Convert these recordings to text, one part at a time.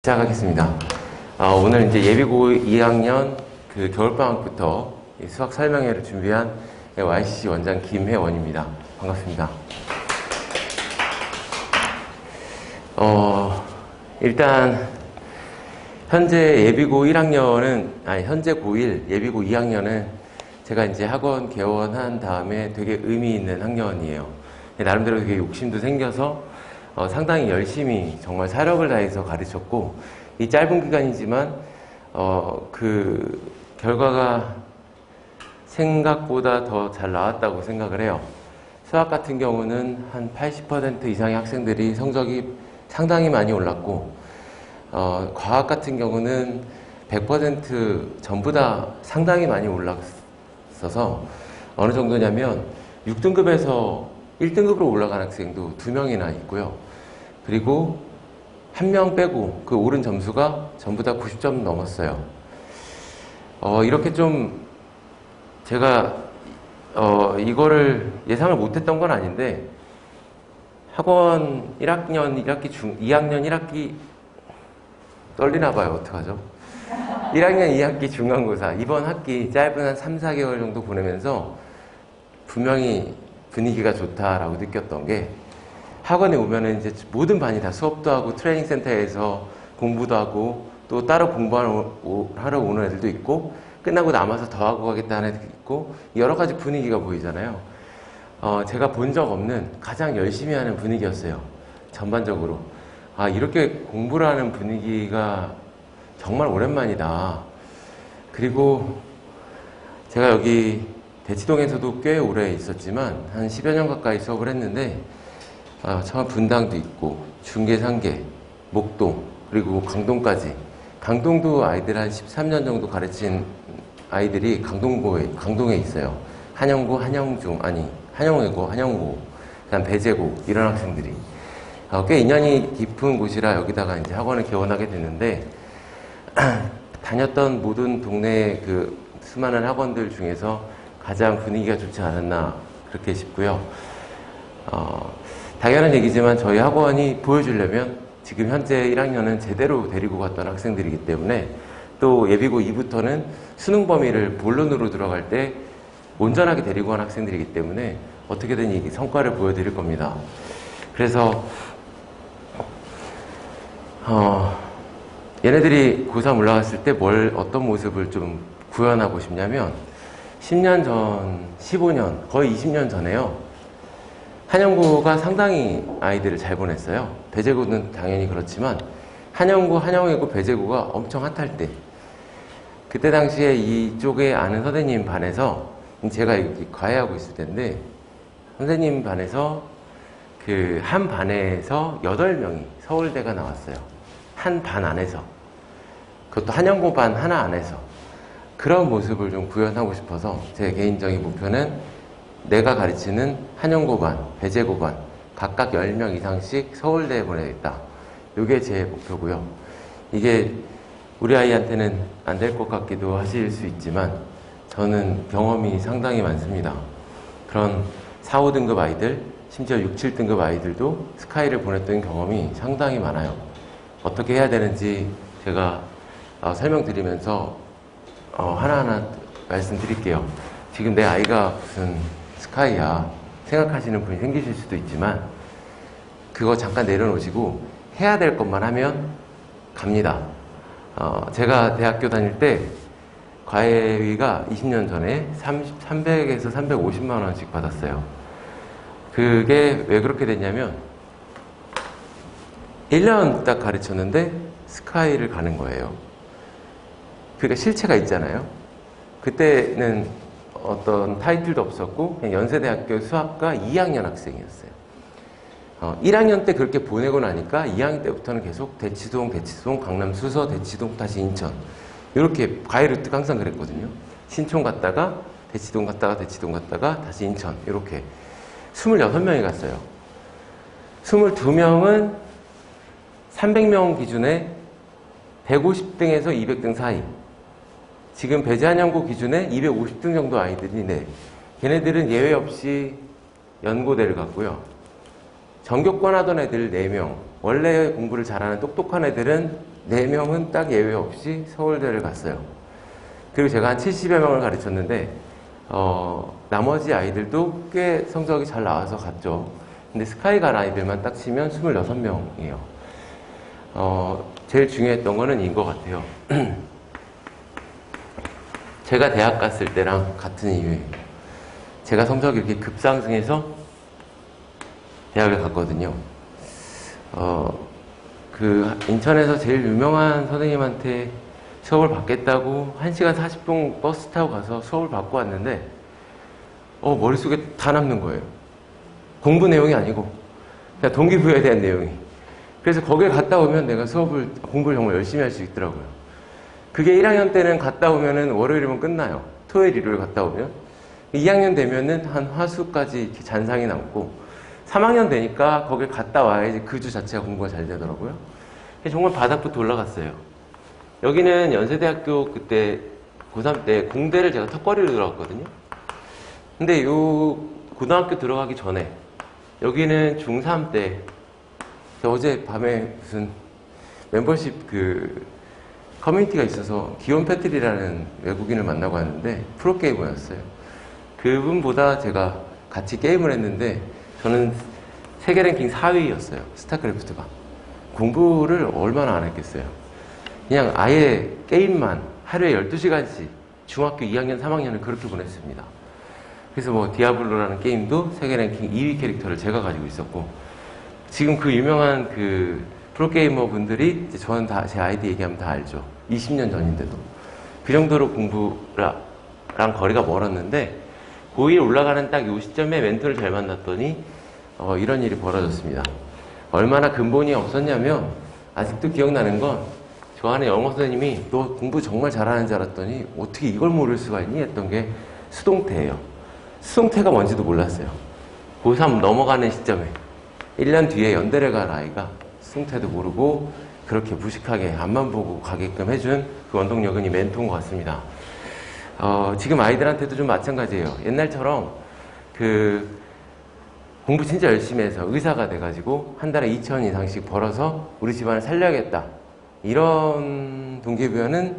시작하겠습니다. 오늘 이제 예비고 2학년 그 겨울방학부터 수학 설명회를 준비한 YCC 원장 김혜원입니다. 반갑습니다. 일단 현재 예비고 1학년은 현재 고1 예비고 2학년은 제가 이제 학원 개원한 다음에 되게 의미 있는 학년이에요. 나름대로 되게 욕심도 생겨서 상당히 열심히 정말 사력을 다해서 가르쳤고, 이 짧은 기간이지만 그 결과가 생각보다 더 잘 나왔다고 생각을 해요. 수학 같은 경우는 한 80% 이상의 학생들이 성적이 상당히 많이 올랐고, 과학 같은 경우는 100% 전부 다 상당히 많이 올랐어서 어느 정도냐면 6등급에서 1등급으로 올라간 학생도 2명이나 있고요. 그리고 1명 빼고 그 오른 점수가 전부 다 90점 넘었어요. 이렇게 좀 제가 이거를 예상을 못했던 건 아닌데, 학원 1학년 1학기 2학년 1학기 떨리나 봐요. 어떡하죠? 1학년 2학기 중간고사 이번 학기 짧은 한 3, 4개월 정도 보내면서 분명히 분위기가 좋다라고 느꼈던 게, 학원에 오면은 이제 모든 반이 다 수업도 하고 트레이닝 센터에서 공부도 하고 또 따로 공부하러 오는 애들도 있고, 끝나고 남아서 더 하고 가겠다는 애들도 있고, 여러 가지 분위기가 보이잖아요. 제가 본 적 없는 가장 열심히 하는 분위기였어요. 전반적으로. 이렇게 공부를 하는 분위기가 정말 오랜만이다. 그리고 제가 여기 대치동에서도 꽤 오래 있었지만 한 10여 년 가까이 수업을 했는데, 처음 분당도 있고 중계, 상계, 목동, 그리고 강동까지. 강동도 아이들 한 13년 정도 가르친 아이들이 강동에 있어요. 한영고, 한영외고, 한영고, 그다음 배제고, 이런 학생들이. 꽤 인연이 깊은 곳이라 여기다가 이제 학원을 개원하게 됐는데, 다녔던 모든 동네 그 수많은 학원들 중에서 가장 분위기가 좋지 않았나 그렇게 싶고요. 당연한 얘기지만 저희 학원이 보여주려면 지금 현재 1학년은 제대로 데리고 갔던 학생들이기 때문에, 또 예비고 2부터는 수능 범위를 본론으로 들어갈 때 온전하게 데리고 간 학생들이기 때문에 어떻게든 이 성과를 보여드릴 겁니다. 그래서 얘네들이 고3 올라갔을 때 어떤 모습을 좀 구현하고 싶냐면, 10년 전, 15년, 거의 20년 전에요. 한영고가 상당히 아이들을 잘 보냈어요. 배제고는 당연히 그렇지만 한영고, 한영외고, 배제고가 엄청 핫할 때, 그때 당시에 이쪽에 아는 선생님 반에서, 제가 과외하고 있을 때인데, 선생님 반에서 그 한 반에서 8명이 서울대가 나왔어요. 한 반 안에서. 그것도 한영고 반 하나 안에서. 그런 모습을 좀 구현하고 싶어서 제 개인적인 목표는 내가 가르치는 한영고 반, 배제고 반 각각 10명 이상씩 서울대에 보내겠다. 이게 제 목표고요. 이게 우리 아이한테는 안 될 것 같기도 하실 수 있지만 저는 경험이 상당히 많습니다. 그런 4, 5등급 아이들, 심지어 6, 7등급 아이들도 스카이를 보냈던 경험이 상당히 많아요. 어떻게 해야 되는지 제가 설명드리면서 하나하나 말씀드릴게요. 지금 내 아이가 무슨 스카이야 생각하시는 분이 생기실 수도 있지만, 그거 잠깐 내려놓으시고 해야 될 것만 하면 갑니다. 제가 대학교 다닐 때 과외비가 20년 전에 300에서 350만 원씩 받았어요. 그게 왜 그렇게 됐냐면, 1년 딱 가르쳤는데 스카이를 가는 거예요. 그러니까 실체가 있잖아요. 그때는 어떤 타이틀도 없었고 그냥 연세대학교 수학과 2학년 학생이었어요. 1학년 때 그렇게 보내고 나니까 2학년 때부터는 계속 대치동, 강남 수서, 대치동, 다시 인천, 이렇게 과외 루트가 항상 그랬거든요. 신촌 갔다가 대치동 갔다가 다시 인천, 이렇게 26명이 갔어요. 22명은 300명 기준에 150등에서 200등 사이. 지금 배제한영고 기준에 250등 정도 아이들이네. 걔네들은 예외 없이 연고대를 갔고요. 전교권 하던 애들 4명, 원래 공부를 잘하는 똑똑한 애들은 4명은 딱 예외 없이 서울대를 갔어요. 그리고 제가 한 70여 명을 가르쳤는데 나머지 아이들도 꽤 성적이 잘 나와서 갔죠. 근데 스카이 간 아이들만 딱 치면 26명이에요. 제일 중요했던 거는 이인 것 같아요. 제가 대학 갔을 때랑 같은 이유예요. 제가 성적이 이렇게 급상승해서 대학을 갔거든요. 그 인천에서 제일 유명한 선생님한테 수업을 받겠다고 1시간 40분 버스 타고 가서 수업을 받고 왔는데 머릿속에 다 남는 거예요. 공부 내용이 아니고 그냥 동기부여에 대한 내용이. 그래서 거기에 갔다 오면 내가 공부를 정말 열심히 할 수 있더라고요. 그게 1학년 때는 갔다 오면은 월요일이면 끝나요. 토요일, 일요일 갔다 오면. 2학년 되면은 한 화수까지 이렇게 잔상이 남고 3학년 되니까 거길 갔다 와야지 그 주 자체가 공부가 잘 되더라고요. 정말 바닥부터 올라갔어요. 여기는 연세대학교 그때 고3 때 공대를 제가 턱걸이로 들어갔거든요. 근데 요 고등학교 들어가기 전에 여기는 중3 때 어제 밤에 무슨 멤버십 커뮤니티가 있어서 기온 패트리라는 외국인을 만나고 왔는데 프로게이머였어요. 그분보다 제가 같이 게임을 했는데 저는 세계 랭킹 4위였어요. 스타크래프트가. 공부를 얼마나 안 했겠어요. 그냥 아예 게임만 하루에 12시간씩 중학교 2학년, 3학년을 그렇게 보냈습니다. 그래서 뭐 디아블로라는 게임도 세계 랭킹 2위 캐릭터를 제가 가지고 있었고 지금 그 유명한 프로게이머 분들이 저는 다 제 아이디 얘기하면 다 알죠. 20년 전인데도. 그 정도로 공부랑 거리가 멀었는데 고2에 올라가는 딱 요 시점에 멘토를 잘 만났더니 이런 일이 벌어졌습니다. 얼마나 근본이 없었냐면 아직도 기억나는 건 저 안에 영어 선생님이 너 공부 정말 잘하는 줄 알았더니 어떻게 이걸 모를 수가 있니? 했던 게 수동태예요. 수동태가 뭔지도 몰랐어요. 고3 넘어가는 시점에 1년 뒤에 연대를 갈 아이가 수동태도 모르고 그렇게 무식하게 앞만 보고 가게끔 해준 그 원동력은 이 멘토인 것 같습니다. 지금 아이들한테도 좀 마찬가지예요. 옛날처럼 공부 진짜 열심히 해서 의사가 돼가지고 한 달에 2천 이상씩 벌어서 우리 집안을 살려야겠다. 이런 동기부여는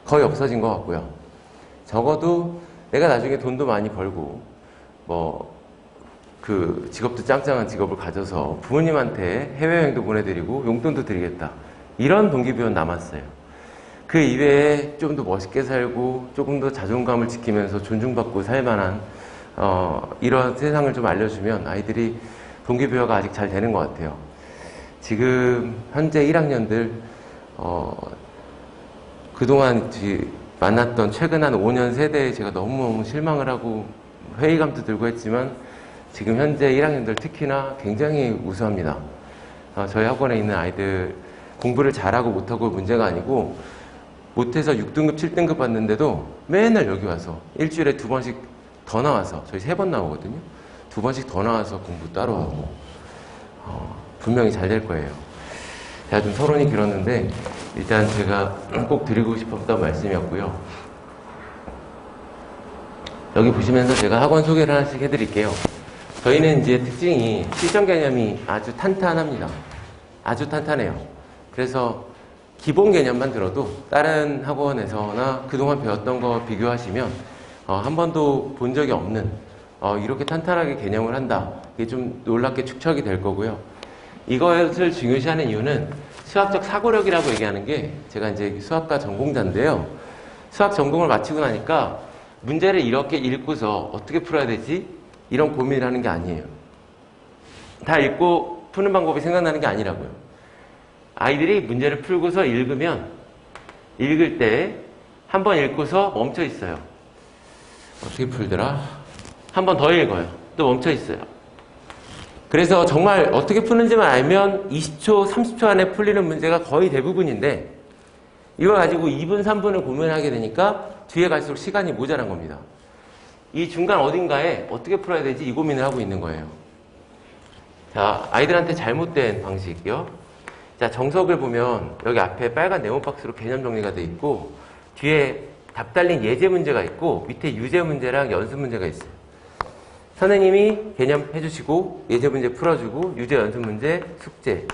거의 없어진 것 같고요. 적어도 내가 나중에 돈도 많이 벌고 직업도 짱짱한 직업을 가져서 부모님한테 해외여행도 보내드리고 용돈도 드리겠다. 이런 동기부여는 남았어요. 그 이외에 좀 더 멋있게 살고 조금 더 자존감을 지키면서 존중받고 살만한 이런 세상을 좀 알려주면 아이들이 동기부여가 아직 잘 되는 것 같아요. 지금 현재 1학년들 그동안 만났던 최근 한 5년 세대에 제가 너무너무 실망을 하고 회의감도 들고 했지만 지금 현재 1학년들 특히나 굉장히 우수합니다. 저희 학원에 있는 아이들 공부를 잘하고 못하고 문제가 아니고 못해서 6등급, 7등급 받는데도 맨날 여기 와서 일주일에 2번씩 더 나와서 저희 3번 나오거든요. 2번씩 더 나와서 공부 따로 하고 분명히 잘 될 거예요. 제가 좀 서론이 길었는데 일단 제가 꼭 드리고 싶었던 말씀이었고요. 여기 보시면서 제가 학원 소개를 하나씩 해드릴게요. 저희는 이제 특징이 실전 개념이 아주 탄탄합니다. 아주 탄탄해요. 그래서 기본 개념만 들어도 다른 학원에서나 그동안 배웠던 거 비교하시면 한 번도 본 적이 없는 이렇게 탄탄하게 개념을 한다. 이게 좀 놀랍게 축적이 될 거고요. 이것을 중요시하는 이유는 수학적 사고력이라고 얘기하는 게 제가 이제 수학과 전공자인데요. 수학 전공을 마치고 나니까 문제를 이렇게 읽고서 어떻게 풀어야 되지? 이런 고민을 하는 게 아니에요. 다 읽고 푸는 방법이 생각나는 게 아니라고요. 아이들이 문제를 풀고서 읽을 때 한 번 읽고서 멈춰 있어요. 어떻게 풀더라? 한 번 더 읽어요. 또 멈춰 있어요. 그래서 정말 어떻게 푸는지만 알면 20초, 30초 안에 풀리는 문제가 거의 대부분인데 이걸 가지고 2분, 3분을 고민하게 되니까 뒤에 갈수록 시간이 모자란 겁니다. 이 중간 어딘가에 어떻게 풀어야 되지? 이 고민을 하고 있는 거예요. 자, 아이들한테 잘못된 방식이요. 자, 정석을 보면 여기 앞에 빨간 네모 박스로 개념 정리가 돼 있고 뒤에 답 달린 예제 문제가 있고 밑에 유제 문제랑 연습 문제가 있어요. 선생님이 개념 해주시고 예제 문제 풀어주고 유제 연습 문제 숙제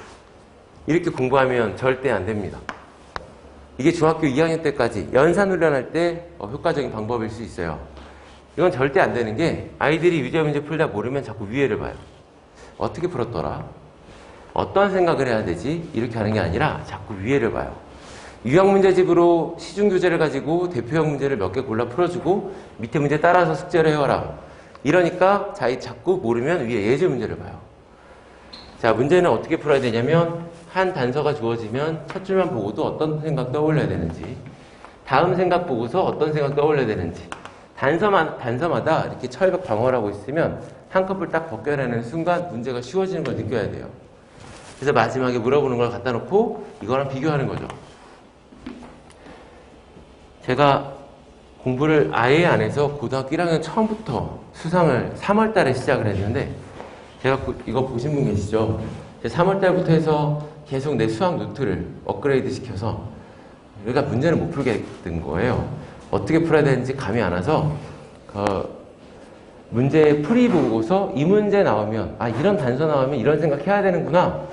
이렇게 공부하면 절대 안 됩니다. 이게 중학교 2학년 때까지 연산훈련할 때 효과적인 방법일 수 있어요. 이건 절대 안 되는 게 아이들이 유제 문제 풀다 모르면 자꾸 위에를 봐요. 어떻게 풀었더라? 어떤 생각을 해야 되지? 이렇게 하는 게 아니라 자꾸 위에를 봐요. 유형 문제집으로 시중 교재를 가지고 대표형 문제를 몇 개 골라 풀어주고 밑에 문제 따라서 숙제를 해와라. 이러니까 자꾸 모르면 위에 예제 문제를 봐요. 자, 문제는 어떻게 풀어야 되냐면 한 단서가 주어지면 첫 줄만 보고도 어떤 생각 떠올려야 되는지, 다음 생각 보고서 어떤 생각 떠올려야 되는지, 단서마다 이렇게 철벽 방어를 하고 있으면 한꺼풀 딱 벗겨내는 순간 문제가 쉬워지는 걸 느껴야 돼요. 그래서 마지막에 물어보는 걸 갖다 놓고 이거랑 비교하는 거죠. 제가 공부를 아예 안 해서 고등학교 1학년 처음부터 수상을 3월 달에 시작을 했는데, 제가 이거 보신 분 계시죠? 3월 달부터 해서 계속 내 수학 노트를 업그레이드 시켜서 그러니까 문제를 못 풀게 된 거예요. 어떻게 풀어야 되는지 감이 안 와서 문제 풀이 보고서 이 문제 나오면 이런 단서 나오면 이런 생각 해야 되는구나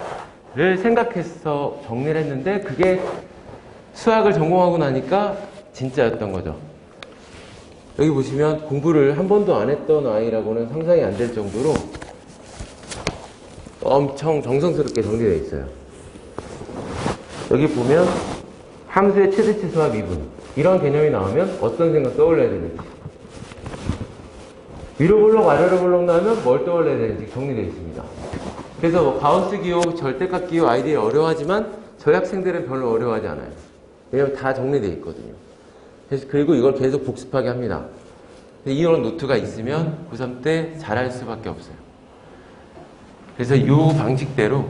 를 생각해서 정리를 했는데, 그게 수학을 전공하고 나니까 진짜였던 거죠. 여기 보시면 공부를 한 번도 안 했던 아이라고는 상상이 안 될 정도로 엄청 정성스럽게 정리되어 있어요. 여기 보면 함수의 최대치 수와 미분, 이런 개념이 나오면 어떤 생각 떠올려야 되는지, 위로 볼록 아래로 볼록 나오면 뭘 떠올려야 되는지 정리되어 있습니다. 그래서 뭐 가우스 기호, 절대값 기호 아이들이 어려워하지만 저희 학생들은 별로 어려워하지 않아요. 왜냐면 다 정리되어 있거든요. 그리고 이걸 계속 복습하게 합니다. 이런 노트가 있으면 고3 때 잘할 수밖에 없어요. 그래서 이 방식대로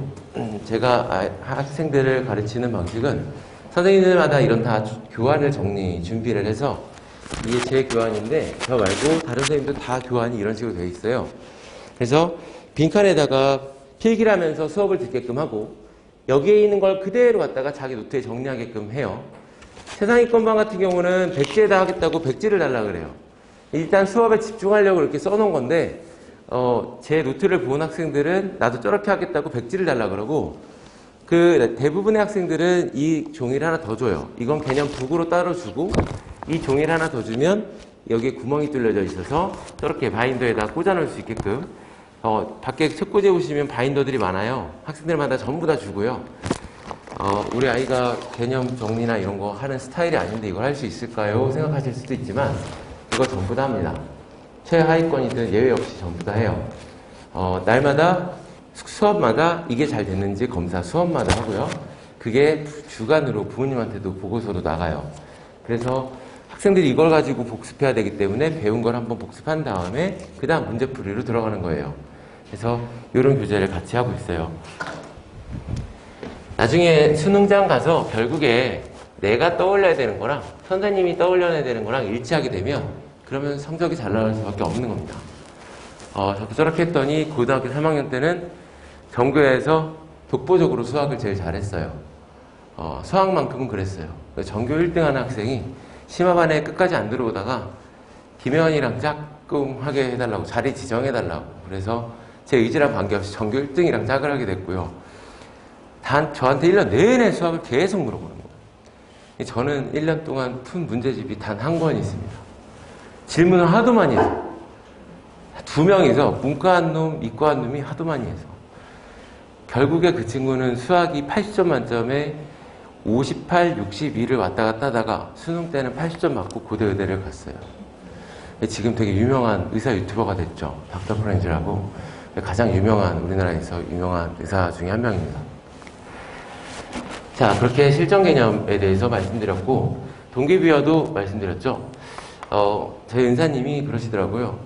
제가 학생들을 가르치는 방식은 선생님들마다 이런 다 교환을 준비를 해서, 이게 제 교환인데 저 말고 다른 선생님도 다 교환이 이런 식으로 되어 있어요. 그래서 빈칸에다가 필기를 하면서 수업을 듣게끔 하고 여기에 있는 걸 그대로 갖다가 자기 노트에 정리하게끔 해요. 세상이권반 같은 경우는 백지에다 하겠다고 백지를 달라 그래요. 일단 수업에 집중하려고 이렇게 써놓은 건데 제 노트를 본 학생들은 나도 저렇게 하겠다고 백지를 달라 그러고, 그 대부분의 학생들은 이 종이를 하나 더 줘요. 이건 개념 북으로 따로 주고 이 종이를 하나 더 주면 여기에 구멍이 뚫려져 있어서 저렇게 바인더에다 꽂아 놓을 수 있게끔, 밖에 책꽂이에 보시면 바인더들이 많아요. 학생들마다 전부 다 주고요. 우리 아이가 개념 정리나 이런 거 하는 스타일이 아닌데 이걸 할 수 있을까요? 생각하실 수도 있지만 이거 전부 다 합니다. 최하위권이든 예외 없이 전부 다 해요. 날마다 수업마다 이게 잘 됐는지 검사 수업마다 하고요. 그게 주간으로 부모님한테도 보고서로 나가요. 그래서 학생들이 이걸 가지고 복습해야 되기 때문에 배운 걸 한번 복습한 다음에 그 다음 문제풀이로 들어가는 거예요. 그래서 이런 교재를 같이 하고 있어요. 나중에 수능장 가서 결국에 내가 떠올려야 되는 거랑 선생님이 떠올려야 되는 거랑 일치하게 되면 그러면 성적이 잘 나올 수밖에 없는 겁니다. 저도 저렇게 했더니 고등학교 3학년 때는 전교에서 독보적으로 수학을 제일 잘했어요. 수학만큼은 그랬어요. 전교 1등 하는 학생이 심화반에 끝까지 안 들어오다가 김혜원이랑 짝꿍하게 해달라고, 자리 지정해달라고, 그래서 제 의지랑 관계없이 전교 1등이랑 짝을 하게 됐고요. 저한테 1년 내내 수학을 계속 물어보는 거예요. 저는 1년 동안 푼 문제집이 단 한 권이 있습니다. 질문을 하도 많이 해서, 2명이서 문과 한 놈, 이과 한 놈이 하도 많이 해서 결국에 그 친구는 수학이 80점 만점에 58, 62를 왔다 갔다 하다가 수능 때는 80점 맞고 고대 의대를 갔어요. 지금 되게 유명한 의사 유튜버가 됐죠. 닥터 프렌즈라고. 가장 유명한, 우리나라에서 유명한 의사 중에 한 명입니다. 자, 그렇게 실전 개념에 대해서 말씀드렸고, 동기부여도 말씀드렸죠. 저희 은사님이 그러시더라고요.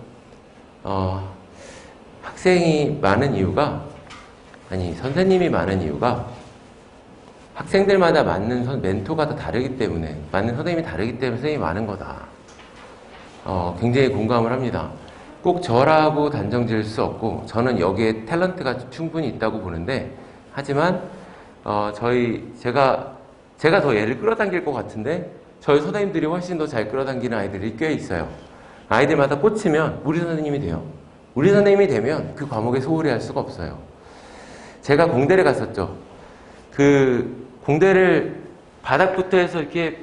학생이 많은 이유가, 선생님이 많은 이유가 학생들마다 맞는 멘토가 다 다르기 때문에, 맞는 선생님이 다르기 때문에 선생님이 많은 거다. 굉장히 공감을 합니다. 꼭 저라고 단정 지을 수 없고, 저는 여기에 탤런트가 충분히 있다고 보는데, 하지만 제가 더 얘를 끌어당길 것 같은데 저희 선생님들이 훨씬 더 잘 끌어당기는 아이들이 꽤 있어요. 아이들마다 꽂히면 우리 선생님이 돼요. 우리 선생님이 되면 그 과목에 소홀히 할 수가 없어요. 제가 공대를 갔었죠. 그 공대를 바닥부터 해서 이렇게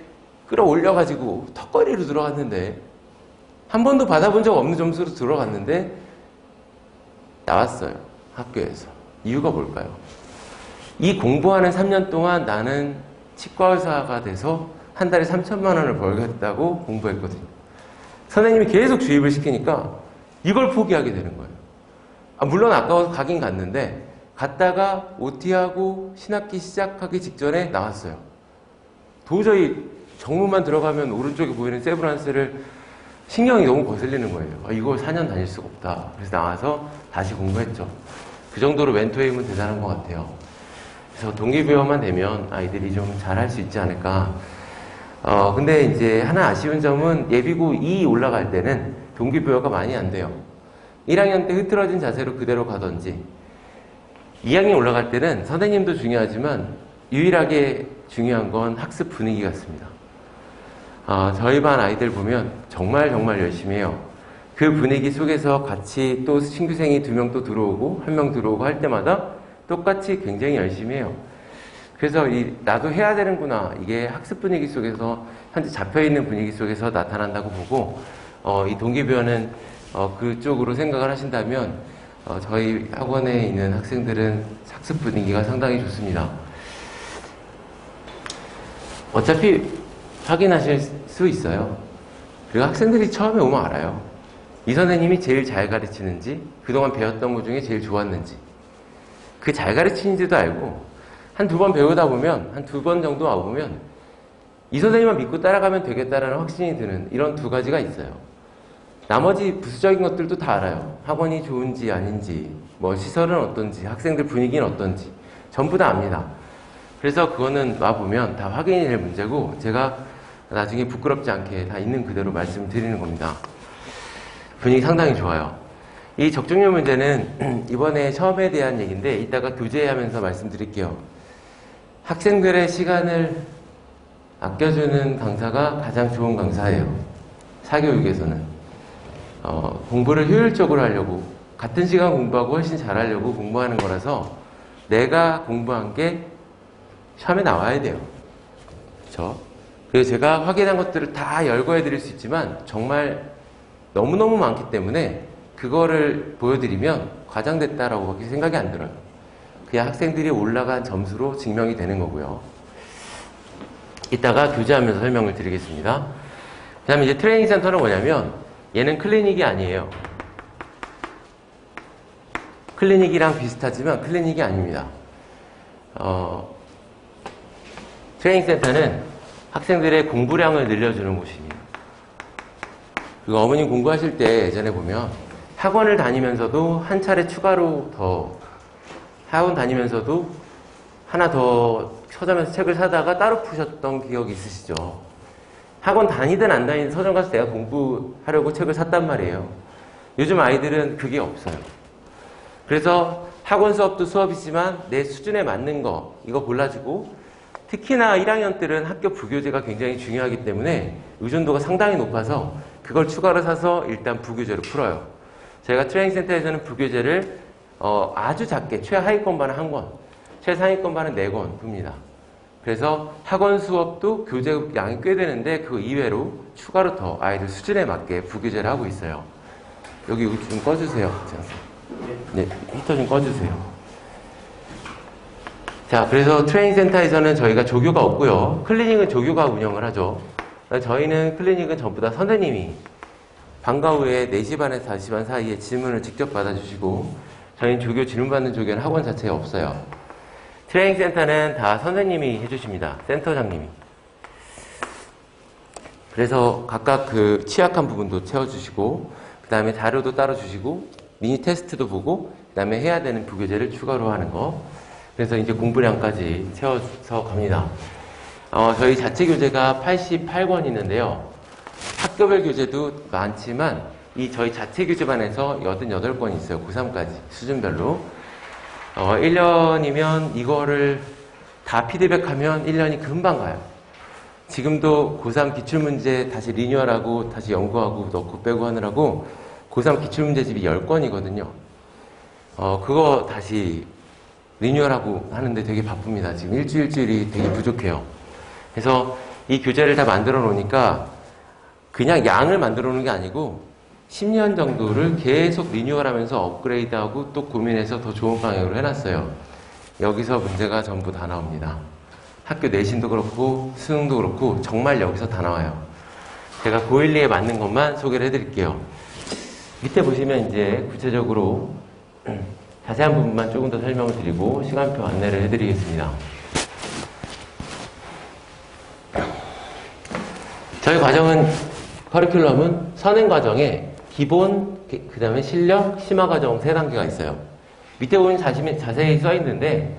끌어올려가지고 턱걸이로 들어갔는데, 한 번도 받아본 적 없는 점수로 들어갔는데 나왔어요. 학교에서. 이유가 뭘까요? 이 공부하는 3년 동안 나는 치과의사가 돼서 한 달에 3천만 원을 벌겠다고 공부했거든요. 선생님이 계속 주입을 시키니까 이걸 포기하게 되는 거예요. 물론 아까워서 가긴 갔는데 갔다가 OT하고 신학기 시작하기 직전에 나왔어요. 도저히 정문만 들어가면 오른쪽에 보이는 세브란스를 신경이 너무 거슬리는 거예요. 이걸 4년 다닐 수가 없다. 그래서 나와서 다시 공부했죠. 그 정도로 멘토의 힘은 대단한 것 같아요. 그래서 동기부여만 되면 아이들이 좀 잘할 수 있지 않을까. 근데 이제 하나 아쉬운 점은 예비고 2 올라갈 때는 동기부여가 많이 안 돼요. 1학년 때 흐트러진 자세로 그대로 가든지 2학년 올라갈 때는 선생님도 중요하지만 유일하게 중요한 건 학습 분위기 같습니다. 저희 반 아이들 보면 정말 열심히 해요. 그 분위기 속에서 같이 또 신규생이 2명 또 들어오고 1명 들어오고 할 때마다 똑같이 굉장히 열심히 해요. 그래서 나도 해야 되는구나. 이게 학습 분위기 속에서 현재 잡혀있는 분위기 속에서 나타난다고 보고 이 동기부여는 그쪽으로 생각을 하신다면 저희 학원에 있는 학생들은 학습 분위기가 상당히 좋습니다. 어차피 확인하실 수 있어요. 그리고 학생들이 처음에 오면 알아요. 이 선생님이 제일 잘 가르치는지, 그동안 배웠던 것 중에 제일 좋았는지, 그 잘 가르치는지도 알고 한 2번 배우다 보면, 한 2번 정도 와보면 이 선생님만 믿고 따라가면 되겠다라는 확신이 드는 이런 2가지가 있어요. 나머지 부수적인 것들도 다 알아요. 학원이 좋은지 아닌지, 뭐 시설은 어떤지, 학생들 분위기는 어떤지 전부 다 압니다. 그래서 그거는 와보면 다 확인이 될 문제고 제가 나중에 부끄럽지 않게 다 있는 그대로 말씀드리는 겁니다. 분위기 상당히 좋아요. 이 적중률 문제는 이번에 처음에 대한 얘기인데 이따가 교재하면서 말씀드릴게요. 학생들의 시간을 아껴주는 강사가 가장 좋은 강사예요. 사교육에서는. 공부를 효율적으로 하려고, 같은 시간 공부하고 훨씬 잘하려고 공부하는 거라서 내가 공부한 게 시험에 나와야 돼요. 그렇죠? 그래서 제가 확인한 것들을 다 열거해 드릴 수 있지만 정말 너무너무 많기 때문에 그거를 보여드리면 과장됐다라고 밖에 생각이 안 들어요. 그냥 학생들이 올라간 점수로 증명이 되는 거고요. 이따가 교재하면서 설명을 드리겠습니다. 그 다음에 이제 트레이닝 센터는 뭐냐면 얘는 클리닉이 아니에요. 클리닉이랑 비슷하지만 클리닉이 아닙니다. 트레이닝 센터는 학생들의 공부량을 늘려주는 곳입니다. 그리고 어머님 공부하실 때 예전에 보면 학원을 다니면서도 한 차례 추가로 학원 다니면서도 하나 더 서점에서 책을 사다가 따로 푸셨던 기억이 있으시죠? 학원 다니든 안 다니든 서점 가서 내가 공부하려고 책을 샀단 말이에요. 요즘 아이들은 그게 없어요. 그래서 학원 수업도 수업이지만 내 수준에 맞는 거 이거 골라주고, 특히나 1학년 때는 학교 부교재가 굉장히 중요하기 때문에 의존도가 상당히 높아서 그걸 추가로 사서 일단 부교재로 풀어요. 제가 트레이닝 센터에서는 부교재를 아주 작게 최하위권반은 1권, 최상위권반은 4권 풉니다. 그래서 학원 수업도 교재 양이 꽤 되는데 그 이외로 추가로 더 아이들 수준에 맞게 부교재를 하고 있어요. 여기 좀 꺼주세요. 네, 히터 좀 꺼주세요. 자, 그래서 트레이닝 센터에서는 저희가 조교가 없고요. 클리닉은 조교가 운영을 하죠. 저희는 클리닉은 전부 다 선생님이 방과 후에 4시 반에서 5시 반 사이에 질문을 직접 받아주시고, 저희는 조교 질문 받는 조교는 학원 자체에 없어요. 트레이닝 센터는 다 선생님이 해주십니다. 센터장님이. 그래서 각각 그 취약한 부분도 채워주시고, 그 다음에 자료도 따로 주시고, 미니 테스트도 보고, 그 다음에 해야 되는 부교재를 추가로 하는 거. 그래서 이제 공부량까지 채워서 갑니다. 저희 자체 교재가 88권 있는데요. 학교별 교재도 많지만 이 저희 자체 교재반에서 88권이 있어요. 고3까지 수준별로. 1년이면 이거를 다 피드백하면 1년이 금방 가요. 지금도 고3 기출문제 다시 리뉴얼하고 다시 연구하고 넣고 빼고 하느라고 고3 기출문제집이 10권이거든요. 그거 다시 리뉴얼하고 하는데 되게 바쁩니다. 지금 일주일이 되게 부족해요. 그래서 이 교재를 다 만들어 놓으니까 그냥 양을 만들어 놓은 게 아니고 10년 정도를 계속 리뉴얼하면서 업그레이드하고 또 고민해서 더 좋은 방향으로 해놨어요. 여기서 문제가 전부 다 나옵니다. 학교 내신도 그렇고 수능도 그렇고 정말 여기서 다 나와요. 제가 고1, 2에 맞는 것만 소개를 해드릴게요. 밑에 보시면 이제 구체적으로 자세한 부분만 조금 더 설명을 드리고 시간표 안내를 해드리겠습니다. 저희 과정은 커리큘럼은 선행 과정에 기본, 그 다음에 실력, 심화 과정 3단계가 있어요. 밑에 보면 자세히 써 있는데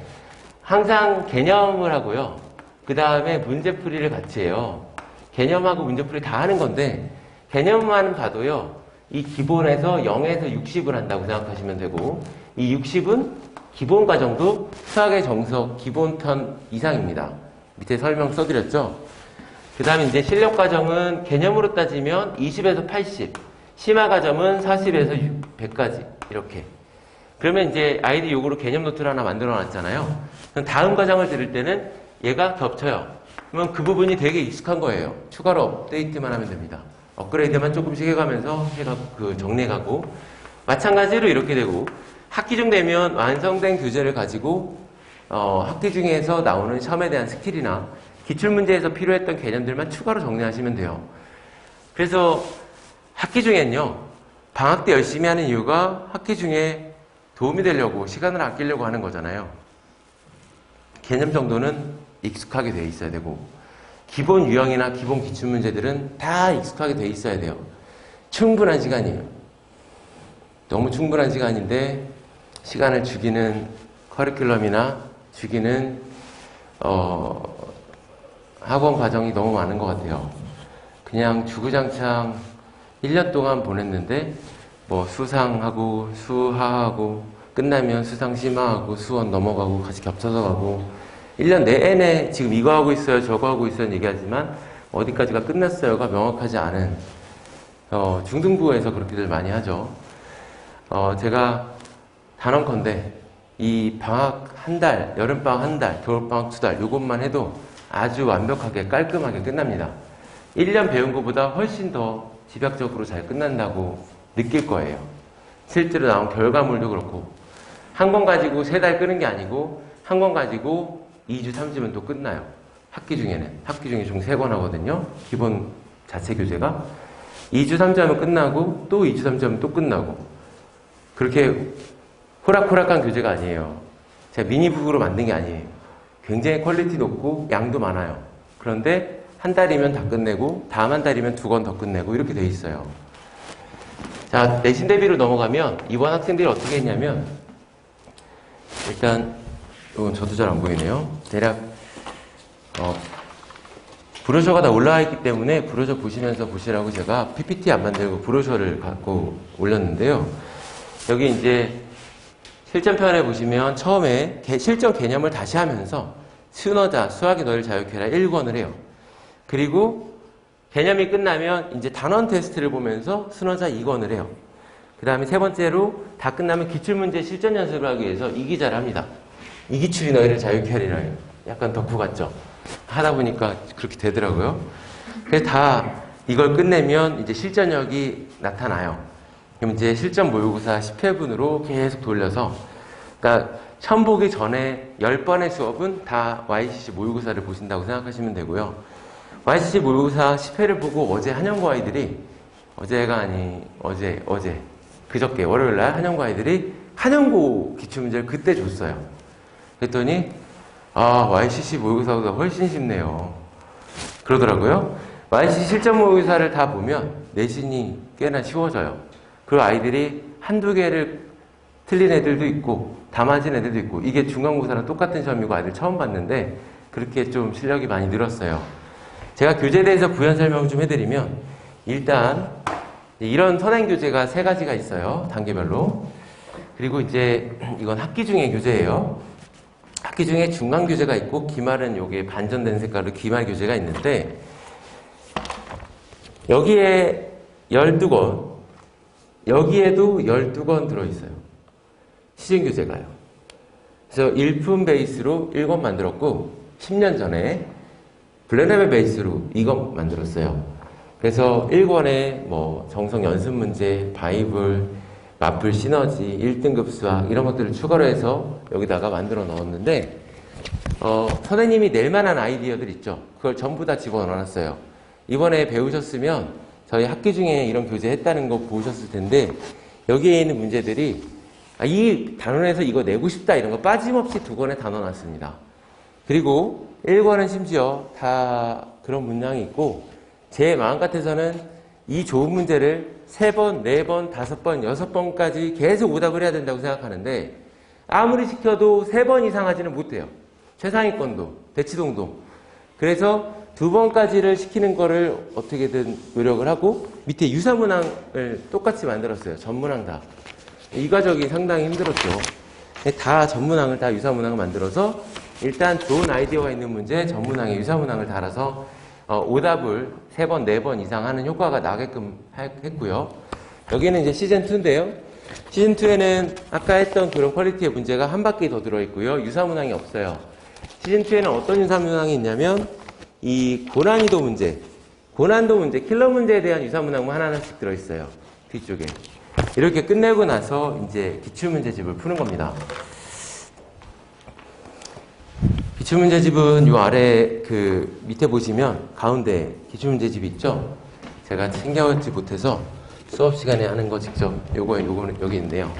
항상 개념을 하고요. 그 다음에 문제풀이를 같이 해요. 개념하고 문제풀이 다 하는 건데 개념만 봐도요. 이 기본에서 0에서 60을 한다고 생각하시면 되고 이 60은 기본 과정도 수학의 정석 기본편 이상입니다. 밑에 설명 써드렸죠? 그 다음에 이제 실력 과정은 개념으로 따지면 20에서 80, 심화 과정은 40에서 100까지 이렇게. 그러면 이제 아이들 요구로 개념 노트를 하나 만들어 놨잖아요. 그럼 다음 과정을 들을 때는 얘가 겹쳐요. 그러면 그 부분이 되게 익숙한 거예요. 추가로 업데이트만 하면 됩니다. 업그레이드만 조금씩 해가면서 정리해가고 마찬가지로 이렇게 되고 학기 중 되면 완성된 교재를 가지고 학기 중에서 나오는 시험에 대한 스킬이나 기출문제에서 필요했던 개념들만 추가로 정리하시면 돼요. 그래서 학기 중엔요. 방학 때 열심히 하는 이유가 학기 중에 도움이 되려고 시간을 아끼려고 하는 거잖아요. 개념 정도는 익숙하게 돼 있어야 되고 기본 유형이나 기본 기출문제들은 다 익숙하게 돼 있어야 돼요. 충분한 시간이에요. 너무 충분한 시간인데 시간을 죽이는 커리큘럼이나 죽이는 학원 과정이 너무 많은 것 같아요. 그냥 주구장창 1년 동안 보냈는데 뭐 수상하고 수하하고 끝나면 수상 심화하고 수원 넘어가고 같이 겹쳐서 가고 1년 내내 지금 이거 하고 있어요 저거 하고 있어요 얘기하지만 어디까지가 끝났어요가 명확하지 않은 중등부에서 그렇게들 많이 하죠. 제가 단언컨대 이 방학 한 달, 여름방학 한 달, 겨울방학 2달 요것만 해도 아주 완벽하게 깔끔하게 끝납니다. 1년 배운 것보다 훨씬 더 집약적으로 잘 끝난다고 느낄 거예요. 실제로 나온 결과물도 그렇고 한 권 가지고 3달 끄는 게 아니고 한 권 가지고 2주, 3주면 또 끝나요. 학기 중에 총 3권 하거든요. 기본 자체 교재가 2주, 3주 하면 끝나고 또 2주, 3주 하면 또 끝나고 그렇게 호락호락한 교재가 아니에요. 제가 미니북으로 만든 게 아니에요. 굉장히 퀄리티 높고 양도 많아요. 그런데 한 달이면 다 끝내고 다음 한 달이면 2권 더 끝내고 이렇게 돼 있어요. 자, 내신 대비로 넘어가면 이번 학생들이 어떻게 했냐면 일단 이건 저도 잘 안 보이네요. 대략 브로셔가 다 올라와 있기 때문에 브로셔 보시면서 보시라고 제가 PPT 안 만들고 브로셔를 갖고 올렸는데요. 여기 이제 실전편에 보시면 처음에 실전 개념을 다시 하면서 순어자, 수학이 너를 자유케 해라 1권을 해요. 그리고 개념이 끝나면 이제 단원 테스트를 보면서 순어자 2권을 해요. 그 다음에 세 번째로 다 끝나면 기출문제 실전 연습을 하기 위해서 이기자를 합니다. 이기출이 너희를 자유케 하리라. 약간 덕후 같죠? 하다 보니까 그렇게 되더라고요. 그래서 다 이걸 끝내면 이제 실전력이 나타나요. 그럼 이제 실전 모의고사 10회분으로 계속 돌려서 그러니까 처음 보기 전에 10번의 수업은 다 YCC 모의고사를 보신다고 생각하시면 되고요. YCC 모의고사 10회를 보고 어제 한영고 아이들이 그저께 월요일날 한영고 아이들이 한영고 기출문제를 그때 줬어요. 그랬더니 YCC 모의고사보다 훨씬 쉽네요. 그러더라고요. YCC 실전 모의고사를 다 보면 내신이 꽤나 쉬워져요. 그리고 아이들이 한두 개를 틀린 애들도 있고 다 맞은 애들도 있고 이게 중간고사랑 똑같은 시험이고 아이들 처음 봤는데 그렇게 좀 실력이 많이 늘었어요. 제가 교재에 대해서 부연 설명을 좀 해드리면 일단 이런 선행교재가 3가지가 있어요. 단계별로. 그리고 이제 이건 학기 중에 교재예요. 학기 중에 중간 교재가 있고 기말은 요게 반전된 색깔로 기말 교재가 있는데 여기에 12권 여기에도 12권 들어있어요. 시즌교재가요. 그래서 일품 베이스로 1권 만들었고 10년 전에 블랙랩을 베이스로 이거 만들었어요. 그래서 1권에 뭐 정성 연습 문제, 바이블, 마플 시너지, 1등급 수학 이런 것들을 추가로 해서 여기다가 만들어 넣었는데 선생님이 낼 만한 아이디어들 있죠. 그걸 전부 다 집어넣어놨어요. 이번에 배우셨으면 저희 학기 중에 이런 교재 했다는 거 보셨을 텐데 여기에 있는 문제들이 이 단원에서 이거 내고 싶다 이런 거 빠짐없이 2권에 다 넣어놨습니다. 그리고 1권은 심지어 다 그런 문장이 있고 제 마음 같아서는 이 좋은 문제를 3번, 4번, 5번, 6번까지 계속 오답을 해야 된다고 생각하는데 아무리 시켜도 3번 이상 하지는 못해요. 최상위권도, 대치동도. 그래서 2번까지를 시키는 거를 어떻게든 노력을 하고 밑에 유사문항을 똑같이 만들었어요. 전문항 다. 이 과정이 상당히 힘들었죠. 다 전문항을 다 유사문항을 만들어서 일단 좋은 아이디어가 있는 문제 전문항에 유사문항을 달아서 오답을 3번, 4번 이상 하는 효과가 나게끔 했고요. 여기는 이제 시즌2인데요. 시즌2에는 아까 했던 그런 퀄리티의 문제가 한 바퀴 더 들어있고요. 유사문항이 없어요. 시즌2에는 어떤 유사문항이 있냐면 이 고난이도 문제, 킬러 문제에 대한 유사문항만 하나씩 들어있어요. 뒤쪽에. 이렇게 끝내고 나서 이제 기출문제집을 푸는 겁니다. 기출문제집은 요 아래 그 밑에 보시면 가운데 기출문제집이 있죠? 제가 챙겨오지 못해서 수업 시간에 하는 거 직접 요거는 여기 있는데요.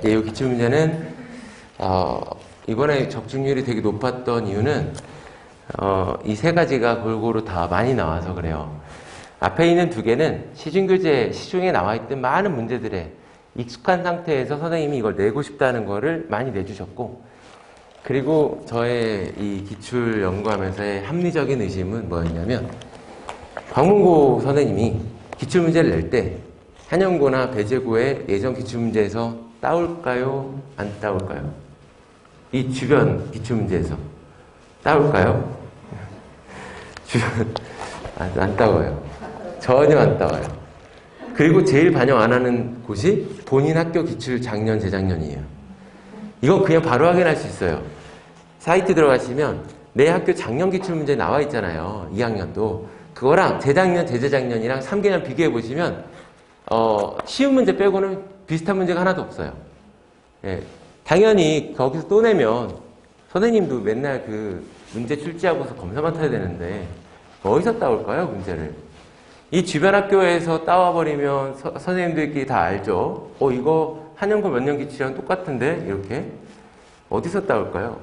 이 기출문제는 이번에 적중률이 되게 높았던 이유는 이 3가지가 골고루 다 많이 나와서 그래요. 앞에 있는 2개는 시중교재, 시중에 나와 있던 많은 문제들에 익숙한 상태에서 선생님이 이걸 내고 싶다는 거를 많이 내주셨고 그리고 저의 이 기출 연구하면서의 합리적인 의심은 뭐였냐면 광문고 선생님이 기출문제를 낼 때 한영고나 배재고의 예전 기출문제에서 따올까요? 안 따올까요? 이 주변 기출문제에서 따올까요? 주변 안 따와요. 전혀 안 따와요. 그리고 제일 반영 안 하는 곳이 본인 학교 기출 작년, 재작년이에요. 이건 그냥 바로 확인할 수 있어요. 사이트 들어가시면 내 학교 작년 기출문제 나와 있잖아요. 2학년도. 그거랑 재작년, 재재작년이랑 3개년 비교해 보시면 쉬운 문제 빼고는 비슷한 문제가 하나도 없어요. 예, 당연히 거기서 또 내면 선생님도 맨날 그 문제 출제하고서 검사 맡아야 되는데 어디서 따올까요? 문제를. 이 주변 학교에서 따와버리면 선생님들끼리 다 알죠. 이거 한영고 몇 년 기출이랑 똑같은데 이렇게 어디서 따올까요?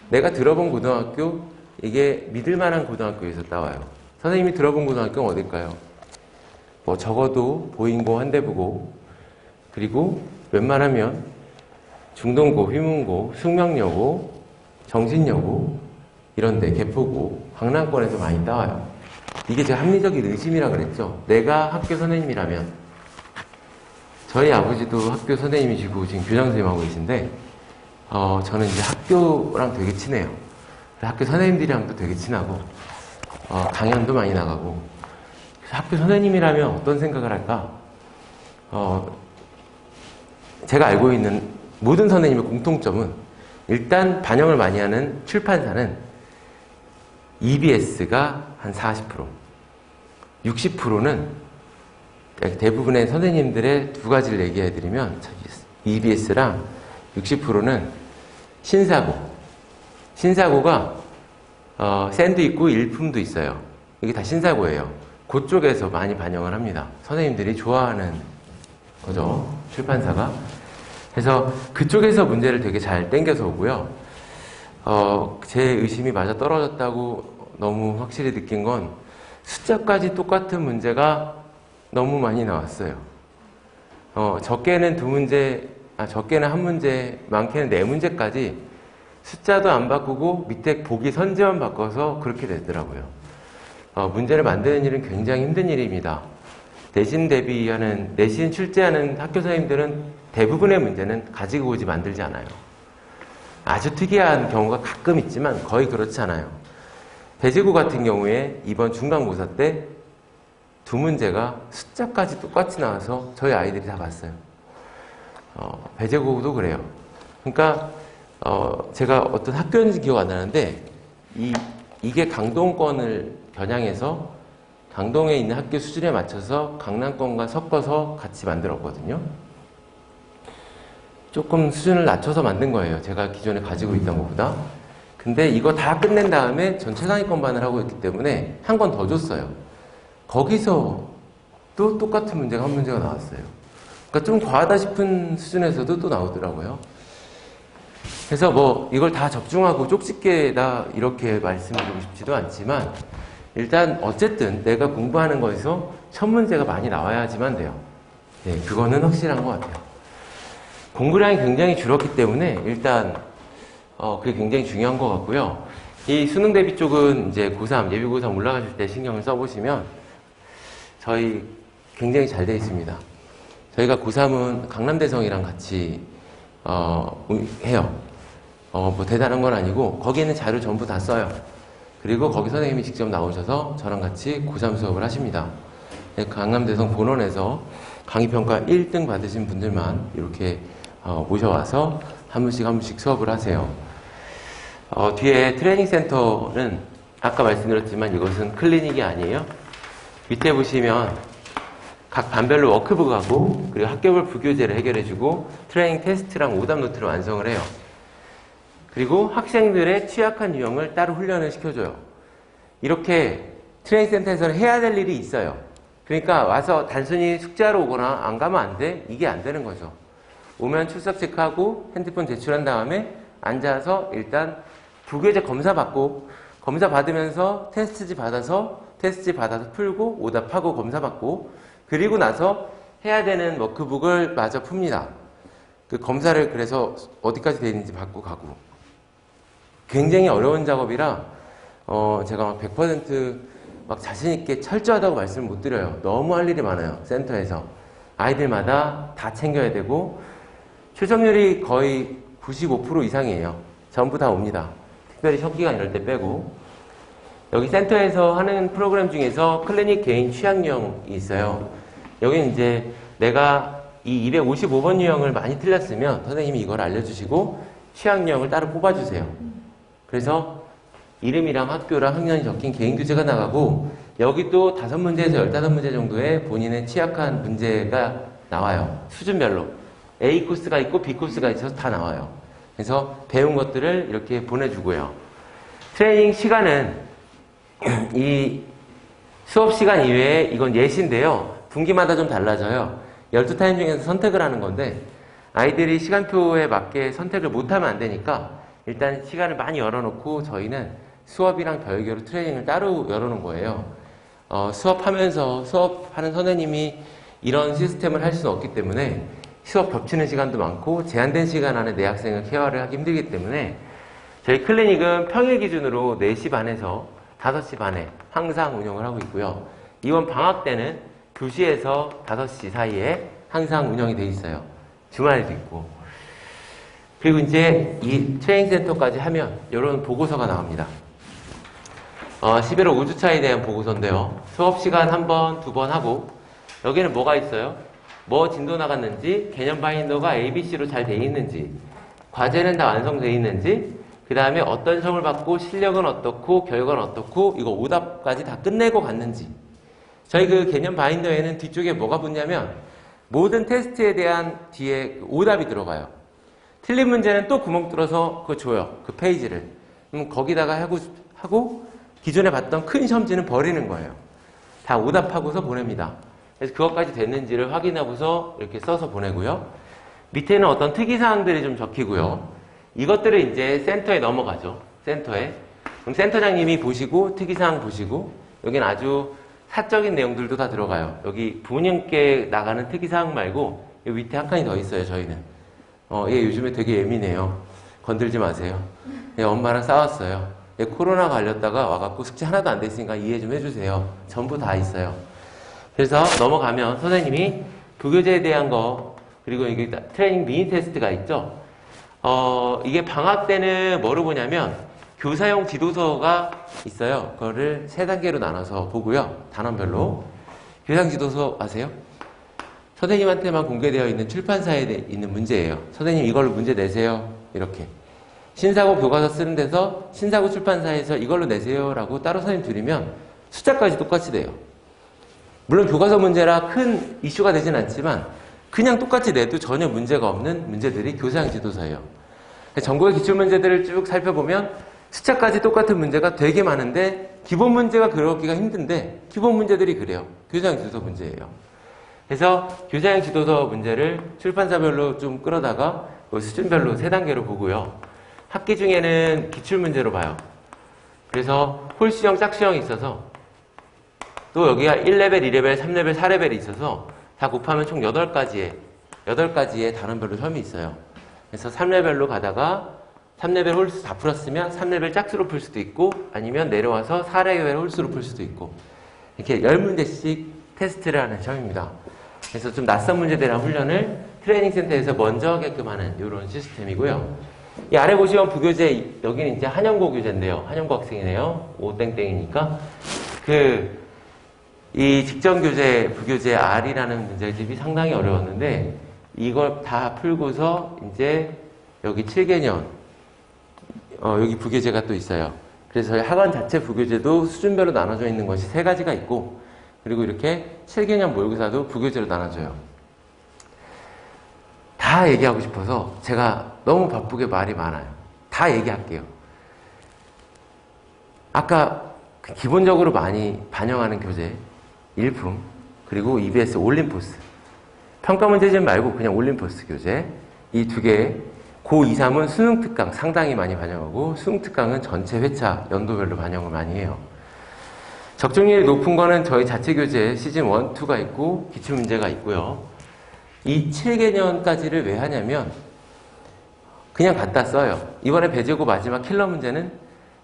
내가 들어본 고등학교, 이게 믿을만한 고등학교에서 따와요. 선생님이 들어본 고등학교는 어딜까요? 뭐 적어도 보인고, 한대부고, 그리고 웬만하면 중동고, 휘문고, 숙명여고, 정신여고 이런데 개포고, 강남권에서 많이 따와요. 이게 제 합리적인 의심이라 그랬죠. 내가 학교 선생님이라면 저희 아버지도 학교 선생님이시고 지금 교장선생님하고 계신데 저는 이제 학교랑 되게 친해요. 학교 선생님들이랑도 되게 친하고 강연도 많이 나가고 학교 선생님이라면 어떤 생각을 할까? 제가 알고 있는 모든 선생님의 공통점은 일단 반영을 많이 하는 출판사는 EBS가 한 40%, 60%는 대부분의 선생님들의 2가지를 얘기해드리면 EBS랑 60%는 신사고가 샌도 있고 일품도 있어요. 이게 다 신사고예요. 그쪽에서 많이 반영을 합니다. 선생님들이 좋아하는 거죠. 출판사가. 그래서 그쪽에서 문제를 되게 잘 땡겨서 오고요. 제 의심이 맞아 떨어졌다고 너무 확실히 느낀 건 숫자까지 똑같은 문제가 너무 많이 나왔어요. 적게는 2문제, 적게는 1문제, 많게는 4문제까지 숫자도 안 바꾸고 밑에 보기 선지만 바꿔서 그렇게 됐더라고요. 문제를 만드는 일은 굉장히 힘든 일입니다. 내신 대비하는, 내신 출제하는 학교 선생님들은 대부분의 문제는 가지고 오지 만들지 않아요. 아주 특이한 경우가 가끔 있지만 거의 그렇지 않아요. 배재고 같은 경우에 이번 중간고사 때 2문제가 숫자까지 똑같이 나와서 저희 아이들이 다 봤어요. 배재고도 그래요. 그러니까 제가 어떤 학교인지 기억 안 나는데 이 이게 강동권을 겨냥해서 강동에 있는 학교 수준에 맞춰서 강남권과 섞어서 같이 만들었거든요. 조금 수준을 낮춰서 만든 거예요. 제가 기존에 가지고 있던 것보다. 근데 이거 다 끝낸 다음에 전체 상위권반을 하고 있기 때문에 한 권 더 줬어요. 거기서 또 똑같은 문제가 한 문제가 나왔어요. 그러니까 좀 과하다 싶은 수준에서도 또 나오더라고요. 그래서 뭐 이걸 다 적중하고 쪽집게다 이렇게 말씀드리고 싶지도 않지만 일단 어쨌든 내가 공부하는 거에서 첫 문제가 많이 나와야지만 돼요. 네, 그거는 확실한 것 같아요. 공부량이 굉장히 줄었기 때문에 일단 그게 굉장히 중요한 것 같고요. 이 수능 대비 쪽은 이제 고3, 예비 고3 올라가실 때 신경을 써보시면 저희 굉장히 잘 돼 있습니다. 저희가 고3은 강남대성이랑 같이 해요. 뭐 대단한 건 아니고 거기에는 자료 전부 다 써요. 그리고 거기 선생님이 직접 나오셔서 저랑 같이 고3 수업을 하십니다. 네, 강남대성 본원에서 강의평가 1등 받으신 분들만 이렇게 모셔와서 한 분씩 수업을 하세요. 뒤에 트레이닝 센터는 아까 말씀드렸지만 이것은 클리닉이 아니에요. 밑에 보시면 각 반별로 워크북하고 그리고 학교별 부교재를 해결해주고 트레이닝 테스트랑 오답 노트를 완성을 해요. 그리고 학생들의 취약한 유형을 따로 훈련을 시켜줘요. 이렇게 트레이닝 센터에서는 해야 될 일이 있어요. 그러니까 와서 단순히 숙제하러 오거나 안 가면 안 돼? 이게 안 되는 거죠. 오면 출석 체크하고 핸드폰 제출한 다음에 앉아서 일단 부교재 검사 받고 검사 받으면서 테스트지 받아서 풀고 오답하고 검사 받고 그리고 나서 해야 되는 워크북을 마저 풉니다. 그 검사를 그래서 어디까지 되어 있는지 받고 가고 굉장히 어려운 작업이라 제가 막 100% 막 자신있게 철저하다고 말씀을 못 드려요. 너무 할 일이 많아요. 센터에서. 아이들마다 다 챙겨야 되고 출석률이 거의 95% 이상이에요. 전부 다 옵니다. 특별히 셔기간 이럴 때 빼고. 여기 센터에서 하는 프로그램 중에서 클리닉 개인 취약 유형이 있어요. 여기는 이제 내가 이 255번 유형을 많이 틀렸으면 선생님이 이걸 알려주시고 취약 유형을 따로 뽑아주세요. 그래서 이름이랑 학교랑 학년이 적힌 개인 교재가 나가고 여기도 5문제에서 15문제 정도의 본인의 취약한 문제가 나와요. 수준별로. A 코스가 있고 B 코스가 있어서 다 나와요. 그래서 배운 것들을 이렇게 보내주고요. 트레이닝 시간은 이 수업 시간 이외에 이건 예시인데요. 분기마다 좀 달라져요. 12타임 중에서 선택을 하는 건데 아이들이 시간표에 맞게 선택을 못하면 안 되니까 일단 시간을 많이 열어놓고 저희는 수업이랑 별개로 트레이닝을 따로 열어놓은 거예요. 수업하면서 수업하는 선생님이 이런 시스템을 할 수는 없기 때문에 수업 겹치는 시간도 많고 제한된 시간 안에 내 학생을 케어를 하기 힘들기 때문에 저희 클리닉은 평일 기준으로 4시 반에서 5시 반에 항상 운영을 하고 있고요. 이번 방학 때는 2시에서 5시 사이에 항상 운영이 돼 있어요. 주말에도 있고. 그리고 이제 이 트레이닝 센터까지 하면 이런 보고서가 나옵니다. 11월 5주차에 대한 보고서인데요. 수업 시간 1번, 2번 하고 여기는 뭐가 있어요? 뭐 진도 나갔는지, 개념 바인더가 ABC로 잘 돼 있는지, 과제는 다 완성되어 있는지, 그 다음에 어떤 시험을 받고 실력은 어떻고 결과는 어떻고 이거 오답까지 다 끝내고 갔는지. 저희 그 개념 바인더에는 뒤쪽에 뭐가 붙냐면 모든 테스트에 대한 뒤에 오답이 들어가요. 틀린 문제는 또 구멍 뚫어서 그거 줘요. 그 페이지를. 그럼 거기다가 하고 기존에 봤던 큰 시험지는 버리는 거예요. 다 오답하고서 보냅니다. 그래서 그것까지 됐는지를 확인하고서 이렇게 써서 보내고요. 밑에는 어떤 특이사항들이 좀 적히고요. 이것들을 이제 센터에 넘어가죠. 센터에. 그럼 센터장님이 보시고 특이사항 보시고 여기는 아주 사적인 내용들도 다 들어가요. 여기 부모님께 나가는 특이사항 말고 여기 밑에 한 칸이 더 있어요. 저희는. 얘 요즘에 되게 예민해요. 건들지 마세요. 얘 엄마랑 싸웠어요. 얘 코로나 걸렸다가 와갖고 숙제 하나도 안 됐으니까 이해 좀 해주세요. 전부 다 있어요. 그래서 넘어가면 선생님이 부교재에 대한 거 그리고 이게 트레이닝 미니 테스트가 있죠. 이게 방학 때는 뭐를 보냐면 교사용 지도서가 있어요. 그거를 3단계로 나눠서 보고요. 단원별로. 교사용 지도서 아세요? 선생님한테만 공개되어 있는 출판사에 있는 문제예요. 선생님 이걸로 문제 내세요. 이렇게. 신사고 교과서 쓰는 데서 신사고 출판사에서 이걸로 내세요라고 따로 선생님 드리면 숫자까지 똑같이 돼요. 물론 교과서 문제라 큰 이슈가 되진 않지만 그냥 똑같이 내도 전혀 문제가 없는 문제들이 교사형 지도서예요. 전국의 기출문제들을 쭉 살펴보면 숫자까지 똑같은 문제가 되게 많은데 기본 문제가 그러기가 힘든데 기본 문제들이 그래요. 교사형 지도서 문제예요. 그래서 교사형 지도서 문제를 출판사별로 좀 끌어다가 수준별로 3단계로 보고요. 학기 중에는 기출문제로 봐요. 그래서 홀수형, 짝수형이 있어서 또 여기가 1레벨, 2레벨, 3레벨, 4레벨이 있어서 다 곱하면 총 8가지의 단원별로 시험이 있어요. 그래서 3레벨로 가다가 3레벨 홀수 다 풀었으면 3레벨 짝수로 풀 수도 있고 아니면 내려와서 4레벨 홀수로 풀 수도 있고 이렇게 10문제씩 테스트를 하는 시험입니다. 그래서 좀 낯선 문제들이랑 훈련을 트레이닝 센터에서 먼저 하게끔 하는 이런 시스템이고요. 이 아래 보시면 부교재, 여기는 이제 한영고 교재인데요. 한영고 학생이네요. 5땡땡이니까. 이 직전 교재, 부교재 R이라는 문제집이 상당히 어려웠는데, 이걸 다 풀고서 이제 여기 7개년, 여기 부교재가 또 있어요. 그래서 학원 자체 부교재도 수준별로 나눠져 있는 것이 3가지가 있고, 그리고 이렇게 7개년 모의고사도 부교재로 나눠져요. 다 얘기하고 싶어서 제가 너무 바쁘게 말이 많아요. 다 얘기할게요. 아까 기본적으로 많이 반영하는 교재, 일품, 그리고 EBS 올림포스. 평가문제집 말고 그냥 올림포스 교재. 이 2개, 고 2, 3은 수능특강 상당히 많이 반영하고 수능특강은 전체 회차, 연도별로 반영을 많이 해요. 적중률이 높은 거는 저희 자체 교재 시즌 1, 2가 있고 기출문제가 있고요. 이 7개년까지를 왜 하냐면 그냥 갖다 써요. 이번에 배제고 마지막 킬러 문제는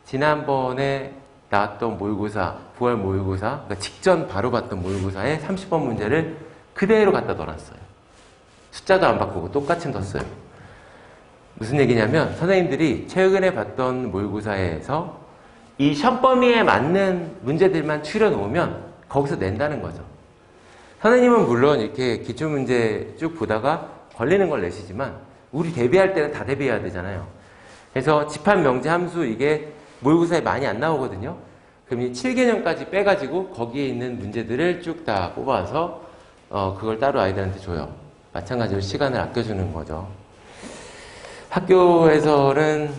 지난번에 나왔던 모의고사, 9월 모의고사, 그러니까 직전 바로 봤던 모의고사에 30번 문제를 그대로 갖다 넣어놨어요. 숫자도 안 바꾸고 똑같이 넣었어요. 무슨 얘기냐면 선생님들이 최근에 봤던 모의고사에서 이 시험 범위에 맞는 문제들만 추려놓으면 거기서 낸다는 거죠. 선생님은 물론 이렇게 기출문제 쭉 보다가 걸리는 걸 내시지만 우리 대비할 때는 다 대비해야 되잖아요. 그래서 집합 명제 함수 이게 모의고사에 많이 안 나오거든요. 그럼 이 7개년까지 빼가지고 거기에 있는 문제들을 쭉 다 뽑아서 그걸 따로 아이들한테 줘요. 마찬가지로 시간을 아껴주는 거죠. 학교에서는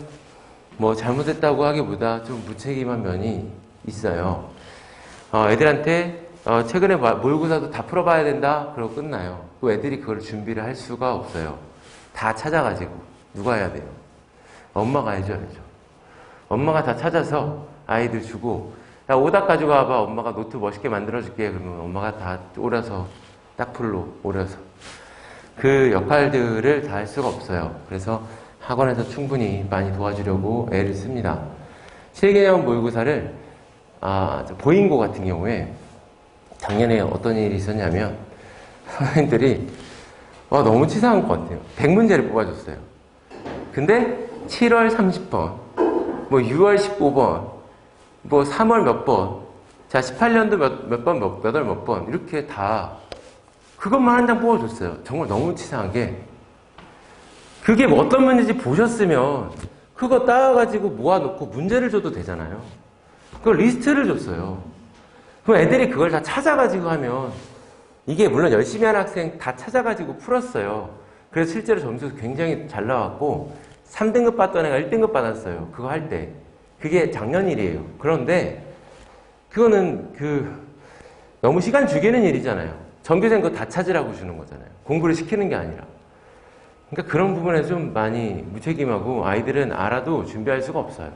뭐 잘못했다고 하기보다 좀 무책임한 면이 있어요. 애들한테 최근에 모의고사도 다 풀어봐야 된다 그러고 끝나요. 그 애들이 그걸 준비를 할 수가 없어요. 다 찾아가지고 누가 해야 돼요? 엄마가 해줘야죠. 엄마가 다 찾아서 아이들 주고 야 오답 가지고 와봐. 엄마가 노트 멋있게 만들어줄게. 그러면 엄마가 다 오려서 딱풀로 오려서 그 역할들을 다 할 수가 없어요. 그래서 학원에서 충분히 많이 도와주려고 애를 씁니다. 7개년 모의고사를 보인고 같은 경우에 작년에 어떤 일이 있었냐면 선생님들이 너무 치사한 것 같아요. 100문제를 뽑아줬어요. 근데 7월 30번, 뭐 6월 15번, 뭐 3월 몇 번, 자 18년도 몇 월 몇 번 이렇게 다 그것만 한 장 뽑아줬어요. 정말 너무 치사한 게 그게 뭐 어떤 문제인지 보셨으면 그거 따와가지고 모아놓고 문제를 줘도 되잖아요. 그걸 리스트를 줬어요. 그럼 애들이 그걸 다 찾아가지고 하면 이게 물론 열심히 하는 학생 다 찾아가지고 풀었어요. 그래서 실제로 점수 굉장히 잘 나왔고 3등급 받던 애가 1등급 받았어요. 그거 할 때. 그게 작년 일이에요. 그런데 그거는 너무 시간 죽이는 일이잖아요. 전교생 그거 다 찾으라고 주는 거잖아요. 공부를 시키는 게 아니라. 그러니까 그런 부분에 좀 많이 무책임하고 아이들은 알아도 준비할 수가 없어요.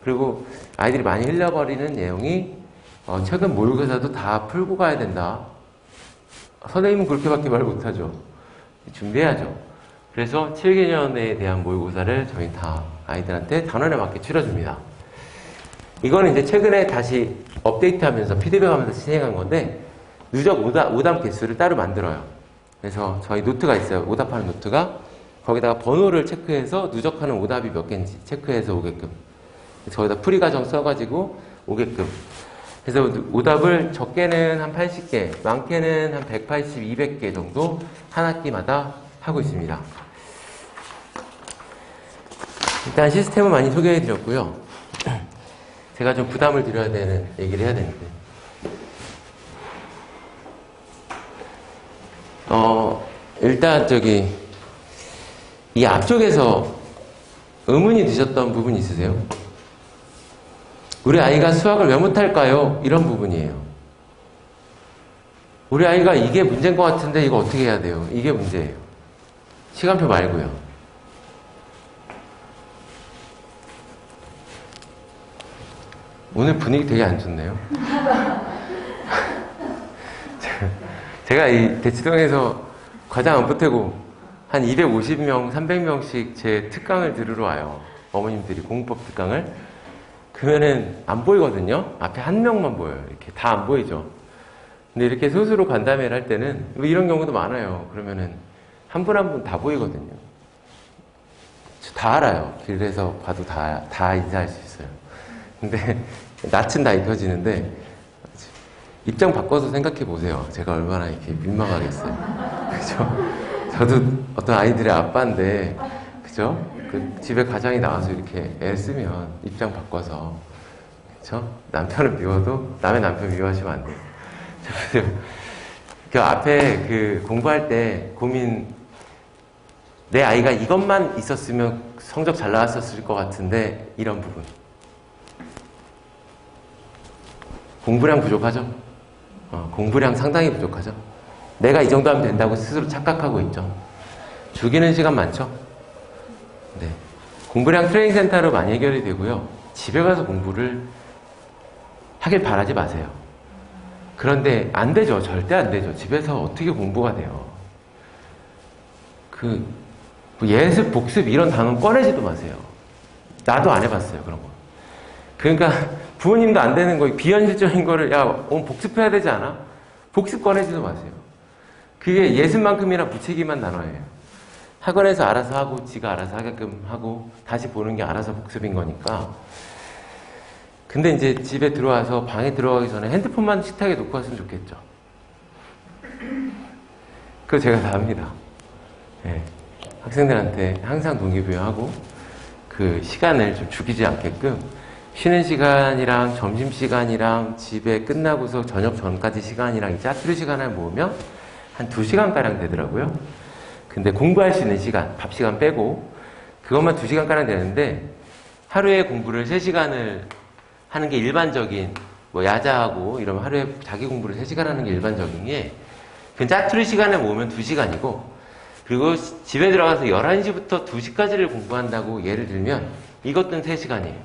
그리고 아이들이 많이 흘려버리는 내용이 최근 모의고사도 다 풀고 가야 된다. 선생님은 그렇게밖에 말 못하죠. 준비해야죠. 그래서 7개년에 대한 모의고사를 저희 다 아이들한테 단원에 맞게 치러줍니다. 이거는 이제 최근에 다시 업데이트하면서 피드백하면서 진행한 건데 누적 오답 개수를 따로 만들어요. 그래서 저희 노트가 있어요. 오답하는 노트가 거기다가 번호를 체크해서 누적하는 오답이 몇 개인지 체크해서 오게끔 저기다 풀이 과정 써가지고 오게끔 그래서 오답을 적게는 한 80개, 많게는 한 180, 200개 정도 한 학기마다 하고 있습니다. 일단 시스템은 많이 소개해 드렸고요. 제가 좀 부담을 드려야 되는 얘기를 해야 되는데, 일단 이 앞쪽에서 의문이 드셨던 부분이 있으세요? 우리 아이가 수학을 왜 못할까요? 이런 부분이에요. 우리 아이가 이게 문제인 것 같은데 이거 어떻게 해야 돼요? 이게 문제예요. 시간표 말고요. 오늘 분위기 되게 안 좋네요. 제가 이 대치동에서 과장 안 보태고 한 250명, 300명씩 제 특강을 들으러 와요. 어머님들이 공부법 특강을. 그러면은 안 보이거든요. 앞에 한 명만 보여요. 이렇게 다 안 보이죠. 근데 이렇게 스스로 간담회를 할 때는 뭐 이런 경우도 많아요. 그러면은 한 분 한 분 다 보이거든요. 다 알아요. 길에서 봐도 다 인사할 수 있어요. 근데 낯은 다 입혀지는데 입장 바꿔서 생각해 보세요. 제가 얼마나 이렇게 민망하겠어요. 그죠? 저도 어떤 아이들의 아빠인데, 그죠? 그 집에 가장이 나와서 이렇게 애쓰면 입장 바꿔서, 그죠? 남편을 미워도 남의 남편 미워하시면 안 돼요. 그 앞에 그 공부할 때 고민, 내 아이가 이것만 있었으면 성적 잘 나왔었을 것 같은데, 이런 부분. 공부량 부족하죠? 공부량 상당히 부족하죠? 내가 이 정도 하면 된다고 스스로 착각하고 있죠. 죽이는 시간 많죠? 네. 공부량 트레이닝 센터로 많이 해결이 되고요. 집에 가서 공부를 하길 바라지 마세요. 그런데 안 되죠. 절대 안 되죠. 집에서 어떻게 공부가 돼요. 뭐 예습, 복습 이런 단어 꺼내지도 마세요. 나도 안 해봤어요. 그런 거. 그러니까 부모님도 안 되는 거, 비현실적인 거를 야 오늘 복습해야 되지 않아? 복습 꺼내지도 마세요. 그게 예습만큼이나 무책임한 단어예요. 학원에서 알아서 하고 지가 알아서 하게끔 하고 다시 보는 게 알아서 복습인 거니까. 근데 이제 집에 들어와서 방에 들어가기 전에 핸드폰만 식탁에 놓고 왔으면 좋겠죠. 그거 제가 다 합니다. 네. 학생들한테 항상 동기부여하고 그 시간을 좀 죽이지 않게끔 쉬는 시간이랑 점심시간이랑 집에 끝나고서 저녁 전까지 시간이랑 이 짜투리 시간을 모으면 한 2시간가량 되더라고요. 근데 공부할 수 있는 시간, 밥 시간 빼고 그것만 2시간가량 되는데 하루에 공부를 3시간을 하는 게 일반적인, 뭐 야자하고 이러면 하루에 자기 공부를 3시간 하는 게 일반적인 게 그 짜투리 시간을 모으면 2시간이고 그리고 집에 들어가서 11시부터 2시까지를 공부한다고 예를 들면 이것도 3시간이에요.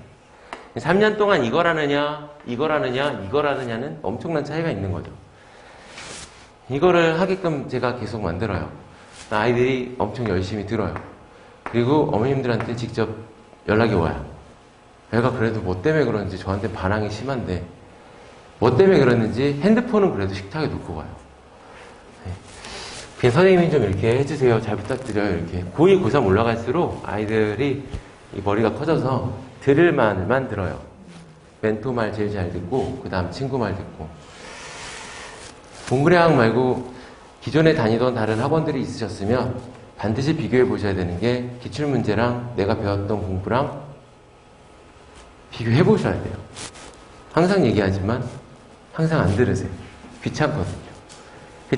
3년 동안 이걸 하느냐는 엄청난 차이가 있는 거죠. 이거를 하게끔 제가 계속 만들어요. 아이들이 엄청 열심히 들어요. 그리고 어머님들한테 직접 연락이 와요. 애가 그래도 뭐 때문에 그런지 저한테 반항이 심한데 뭐 때문에 그랬는지 핸드폰은 그래도 식탁에 놓고 가요. 네. 그냥 선생님이 좀 이렇게 해주세요. 잘 부탁드려요. 이렇게 고2, 고3 올라갈수록 아이들이 이 머리가 커져서 들을 말만 들어요. 멘토 말 제일 잘 듣고 그 다음 친구 말 듣고. 공부량 말고 기존에 다니던 다른 학원들이 있으셨으면 반드시 비교해 보셔야 되는 게 기출문제랑 내가 배웠던 공부랑 비교해 보셔야 돼요. 항상 얘기하지만 항상 안 들으세요. 귀찮거든요.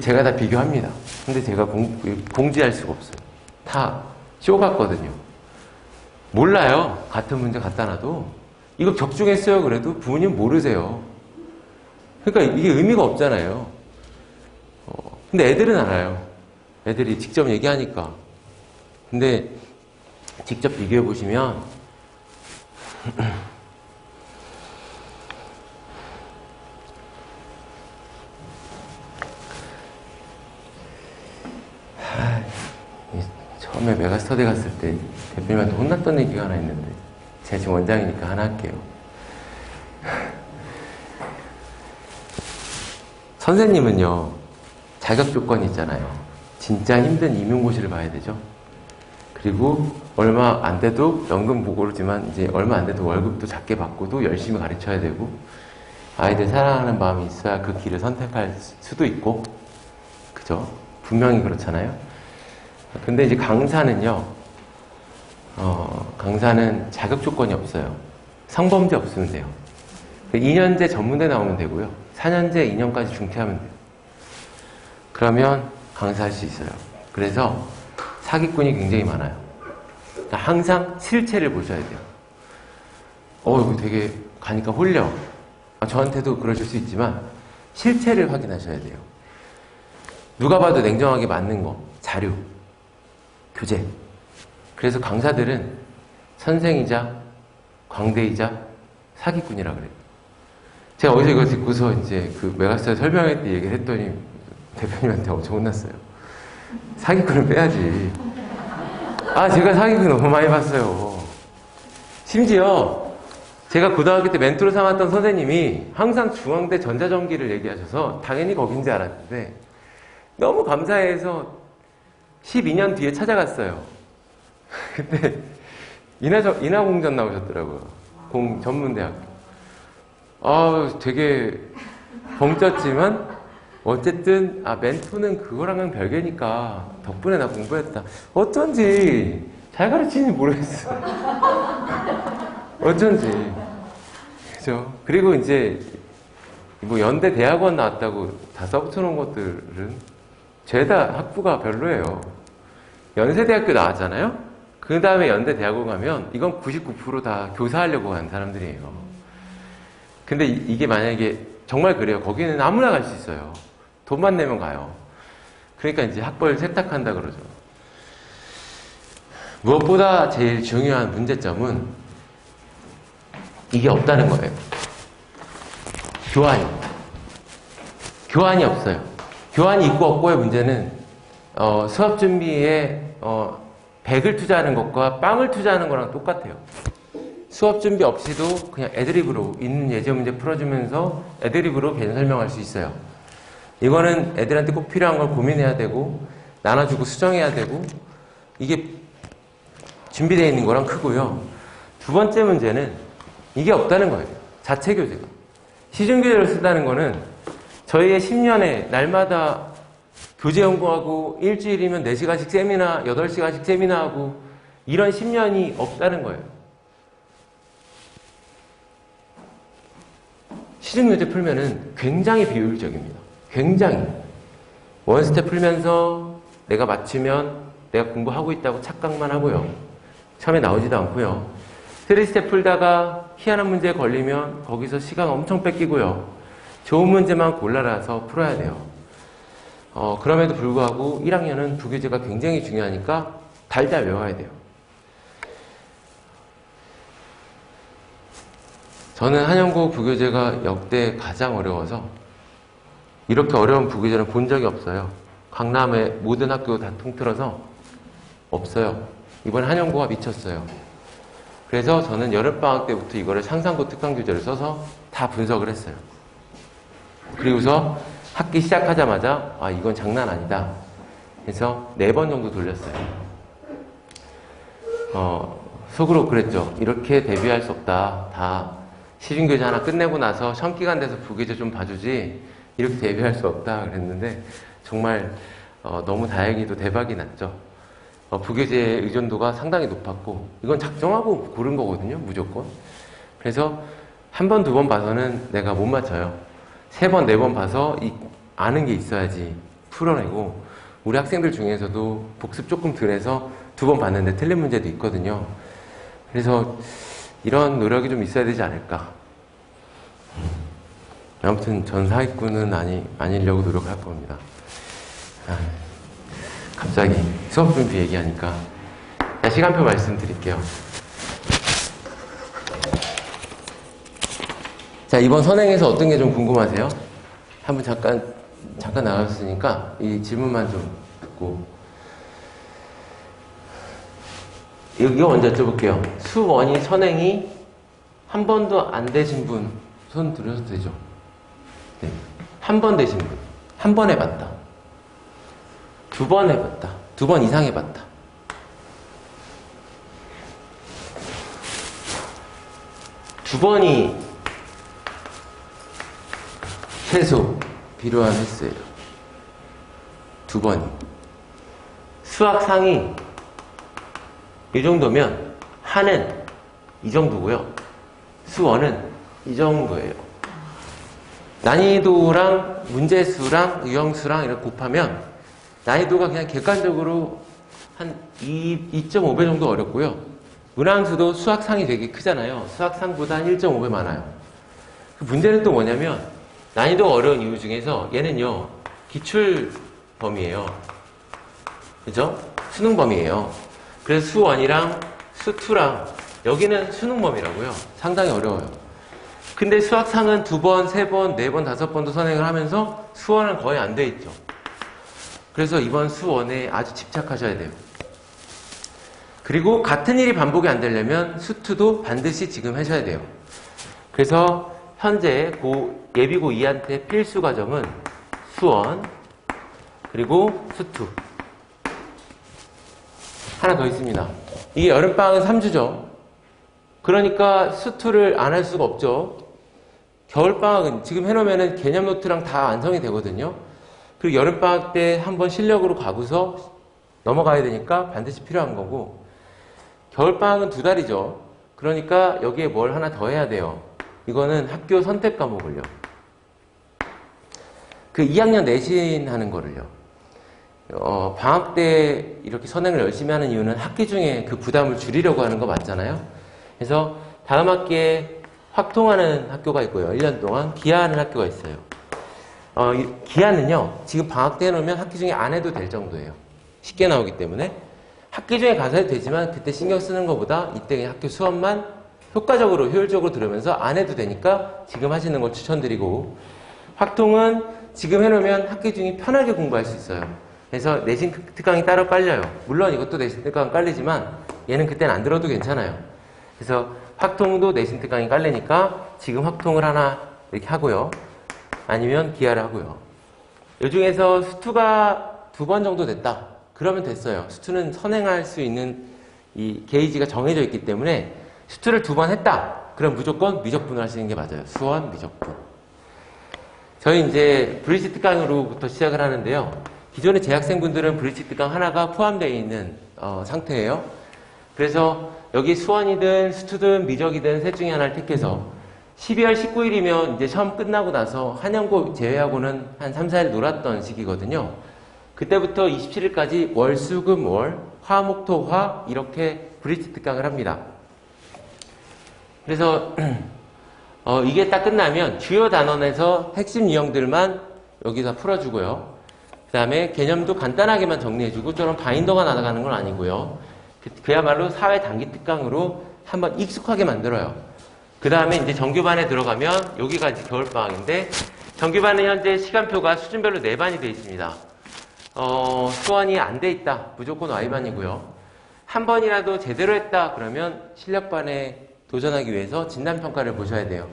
제가 다 비교합니다. 근데 제가 공지할 수가 없어요. 다 쇼 같거든요. 몰라요. 같은 문제 갖다 놔도. 이거 적중했어요. 그래도 부모님 모르세요. 그러니까 이게 의미가 없잖아요. 근데 애들은 알아요. 애들이 직접 얘기하니까. 근데 직접 비교해 보시면 처음에 메가스터디 갔을 때 대표님한테 혼났던 얘기가 하나 있는데 제가 지금 원장이니까 하나 할게요. 선생님은요 자격 조건이 있잖아요. 진짜 힘든 임용고시를 봐야 되죠. 그리고 얼마 안 돼도 연금 보고르지만 이제 얼마 안 돼도 월급도 작게 받고도 열심히 가르쳐야 되고 아이들 사랑하는 마음이 있어야 그 길을 선택할 수도 있고 그죠? 분명히 그렇잖아요. 근데 이제 강사는요 강사는 자격 조건이 없어요. 성범죄 없으면 돼요. 2년제 전문대 나오면 되고요. 4년제 2년까지 중퇴하면 돼요. 그러면 강사할 수 있어요. 그래서 사기꾼이 굉장히 많아요. 그러니까 항상 실체를 보셔야 돼요. 이거 되게 가니까 홀려. 저한테도 그러실 수 있지만 실체를 확인하셔야 돼요. 누가 봐도 냉정하게 맞는 거, 자료, 교재. 그래서 강사들은 선생이자 광대이자 사기꾼이라 그래요. 제가 어디서 이거 듣고서 이제 그 메가스타에 설명회 때 얘기를 했더니 대표님한테 엄청 혼났어요. 사기꾼을 빼야지. 제가 사기꾼 너무 많이 봤어요. 심지어 제가 고등학교 때 멘토로 삼았던 선생님이 항상 중앙대 전자전기를 얘기하셔서 당연히 거긴지 알았는데 너무 감사해서 12년 뒤에 찾아갔어요. 근데 인하공전 나오셨더라고요. 전문대학교. 되게 벙쪘지만 어쨌든 멘토는 그거랑은 별개니까 덕분에 나 공부했다. 어쩐지 잘 가르치는지 모르겠어요. 어쩐지. 그죠? 그리고 이제 뭐 연대 대학원 나왔다고 다 써붙여놓은 것들은 죄다 학부가 별로예요. 연세대학교 나왔잖아요? 그 다음에 연대 대학원 가면 이건 99% 다 교사하려고 간 사람들이에요. 근데 이게 만약에 정말 그래요. 거기는 아무나 갈 수 있어요. 돈만 내면 가요. 그러니까 이제 학벌 세탁한다 그러죠. 무엇보다 제일 중요한 문제점은 이게 없다는 거예요. 교환이 없어요. 교환이 있고 없고의 문제는 수업 준비에 100을 투자하는 것과 빵을 투자하는 거랑 똑같아요. 수업 준비 없이도 그냥 애드립으로 있는 예제 문제 풀어주면서 애드립으로 개념 설명할 수 있어요. 이거는 애들한테 꼭 필요한 걸 고민해야 되고 나눠주고 수정해야 되고 이게 준비되어 있는 거랑 크고요. 두 번째 문제는 이게 없다는 거예요. 자체 교재가. 시중 교재를 쓴다는 거는 저희의 10년에 날마다 교재 연구하고 일주일이면 4시간씩 세미나, 8시간씩 세미나하고 이런 10년이 없다는 거예요. 시중 교재 풀면은 굉장히 비효율적입니다. 굉장히. 원스텝 풀면서 내가 맞추면 내가 공부하고 있다고 착각만 하고요. 처음에 나오지도 않고요. 3스텝 풀다가 희한한 문제에 걸리면 거기서 시간 엄청 뺏기고요. 좋은 문제만 골라라서 풀어야 돼요. 그럼에도 불구하고 1학년은 부교재가 굉장히 중요하니까 달달 외워야 돼요. 저는 한영고 부교재가 역대 가장 어려워서 이렇게 어려운 부교재는 본 적이 없어요. 강남의 모든 학교 다 통틀어서 없어요. 이번에 한영고가 미쳤어요. 그래서 저는 여름방학 때부터 이거를 상상고 특강 교재를 써서 다 분석을 했어요. 그리고서 학기 시작하자마자 이건 장난 아니다 해서 4번 정도 돌렸어요. 속으로 그랬죠. 이렇게 데뷔할 수 없다. 다 시중교재 하나 끝내고 나서 시험기간 돼서 부교재 좀 봐주지 이렇게 데뷔할 수 없다 그랬는데 정말 너무 다행히도 대박이 났죠. 부교재의 의존도가 상당히 높았고 이건 작정하고 고른 거거든요. 무조건. 그래서 한 번, 2번 봐서는 내가 못 맞춰요. 3번, 4번 봐서 아는 게 있어야지 풀어내고 우리 학생들 중에서도 복습 조금 덜 해서 2번 봤는데 틀린 문제도 있거든요. 그래서 이런 노력이 좀 있어야 되지 않을까. 아무튼 전 사기꾼은 아니려고 노력할 겁니다. 갑자기 수업 준비 얘기하니까 시간표 말씀드릴게요. 자, 이번 선행에서 어떤 게 좀 궁금하세요? 한번 잠깐 나왔으니까 이 질문만 좀 듣고 이거 먼저 여쭤볼게요. 수원이 선행이 한 번도 안 되신 분 손 들으셔도 되죠? 네. 한 번 되신 분. 한 번 해봤다. 2번 해봤다. 2번 이상 해봤다. 두 번이 최소 필요한 횟수예요. 2번이. 수학 상위 이 정도면 하는 이 정도고요. 수원은 이 정도예요. 난이도랑 문제수랑 유형수랑 이렇게 곱하면 난이도가 그냥 객관적으로 한 2.5배 정도 어렵고요. 문항수도 수학상이 되게 크잖아요. 수학상보다 한 1.5배 많아요. 그 문제는 또 뭐냐면 난이도가 어려운 이유 중에서 얘는요. 기출 범위예요. 그죠? 수능 범위예요. 그래서 수1이랑 수2랑 여기는 수능 범위라고요. 상당히 어려워요. 근데 수학상은 2번, 3번, 4번, 5번도 선행을 하면서 수원은 거의 안 돼 있죠. 그래서 이번 수원에 아주 집착하셔야 돼요. 그리고 같은 일이 반복이 안 되려면 수2도 반드시 지금 하셔야 돼요. 그래서 현재 예비고 2한테 필수 과정은 수원 그리고 수2 하나 더 있습니다. 이게 여름방학은 3주죠. 그러니까 수2를 안 할 수가 없죠. 겨울방학은 지금 해놓으면 개념 노트랑 다 완성이 되거든요. 그리고 여름방학 때 한번 실력으로 가고서 넘어가야 되니까 반드시 필요한 거고, 겨울방학은 2달이죠. 그러니까 여기에 뭘 하나 더 해야 돼요. 이거는 학교 선택 과목을요. 그 2학년 내신 하는 거를요. 방학 때 이렇게 선행을 열심히 하는 이유는 학기 중에 그 부담을 줄이려고 하는 거 맞잖아요. 그래서 다음 학기에 확통하는 학교가 있고요. 1년 동안 기하하는 학교가 있어요. 기하는요, 지금 방학 때 해놓으면 학기 중에 안 해도 될 정도예요. 쉽게 나오기 때문에. 학기 중에 가서 해도 되지만 그때 신경 쓰는 것보다 이때 그냥 학교 수업만 효과적으로, 효율적으로 들으면서 안 해도 되니까 지금 하시는 걸 추천드리고, 확통은 지금 해놓으면 학기 중에 편하게 공부할 수 있어요. 그래서 내신 특강이 따로 깔려요. 물론 이것도 내신 특강 깔리지만 얘는 그때는 안 들어도 괜찮아요. 그래서 확통도 내신 특강이 깔리니까 지금 확통을 하나 이렇게 하고요. 아니면 기하를 하고요. 이 중에서 수2가 2번 정도 됐다. 그러면 됐어요. 수2는 선행할 수 있는 이 게이지가 정해져 있기 때문에 수2를 2번 했다. 그럼 무조건 미적분을 하시는 게 맞아요. 수원 미적분. 저희 이제 브릿지 특강으로부터 시작을 하는데요. 기존의 재학생분들은 브릿지 특강 하나가 포함되어 있는 상태예요. 그래서 여기 수원이든 수2든 미적이든 셋 중에 하나를 택해서 12월 19일이면 이제 시험 끝나고 나서 한영고 제외하고는 한 3, 4일 놀았던 시기거든요. 그때부터 27일까지 월, 수, 금, 월, 화, 목, 토, 화 이렇게 브릿지 특강을 합니다. 그래서 이게 딱 끝나면 주요 단원에서 핵심 유형들만 여기서 풀어주고요. 그 다음에 개념도 간단하게만 정리해주고 저런 바인더가 나가는 건 아니고요. 그야말로 사회 단기 특강으로 한번 익숙하게 만들어요. 그 다음에 이제 정규반에 들어가면 여기가 이제 겨울방학인데, 정규반은 현재 시간표가 수준별로 4반이 되어 있습니다. 수원이 안 돼 있다. 무조건 Y반이고요. 한 번이라도 제대로 했다. 그러면 실력반에 도전하기 위해서 진단평가를 보셔야 돼요.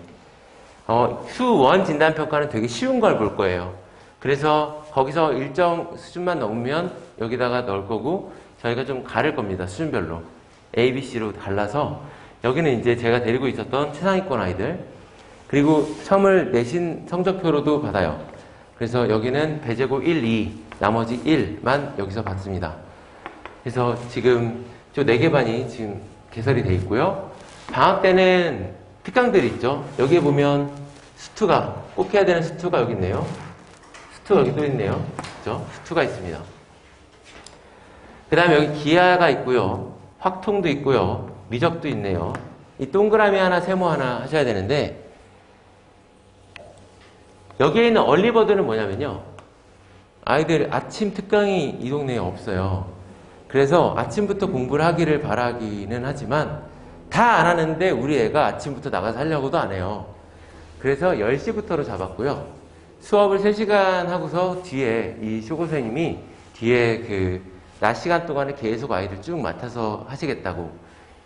수1 진단평가는 되게 쉬운 걸 볼 거예요. 그래서 거기서 일정 수준만 넘으면 여기다가 넣을 거고, 저희가 좀 가를 겁니다. 수준별로. A, B, C로 갈라서 여기는 이제 제가 데리고 있었던 최상위권 아이들, 그리고 시험을 내신 성적표로도 받아요. 그래서 여기는 배제고 1, 2, 나머지 1만 여기서 받습니다. 그래서 지금 저 4개 반이 지금 개설이 돼 있고요. 방학 때는 특강들이 있죠. 여기에 보면 수2가, 꼭 해야 되는 수2가 여기 있네요. 수2 여기 또 있네요. 그죠? 수2가 있습니다. 그 다음에 여기 기하가 있고요. 확통도 있고요. 미적도 있네요. 이 동그라미 하나, 세모 하나 하셔야 되는데, 여기에 있는 얼리버드는 뭐냐면요. 아이들 아침 특강이 이 동네에 없어요. 그래서 아침부터 공부를 하기를 바라기는 하지만 다 안 하는데 우리 애가 아침부터 나가서 하려고도 안 해요. 그래서 10시부터로 잡았고요. 수업을 3시간 하고서 뒤에 이 쇼고선생님이 뒤에 그 낮 시간 동안에 계속 아이들 쭉 맡아서 하시겠다고.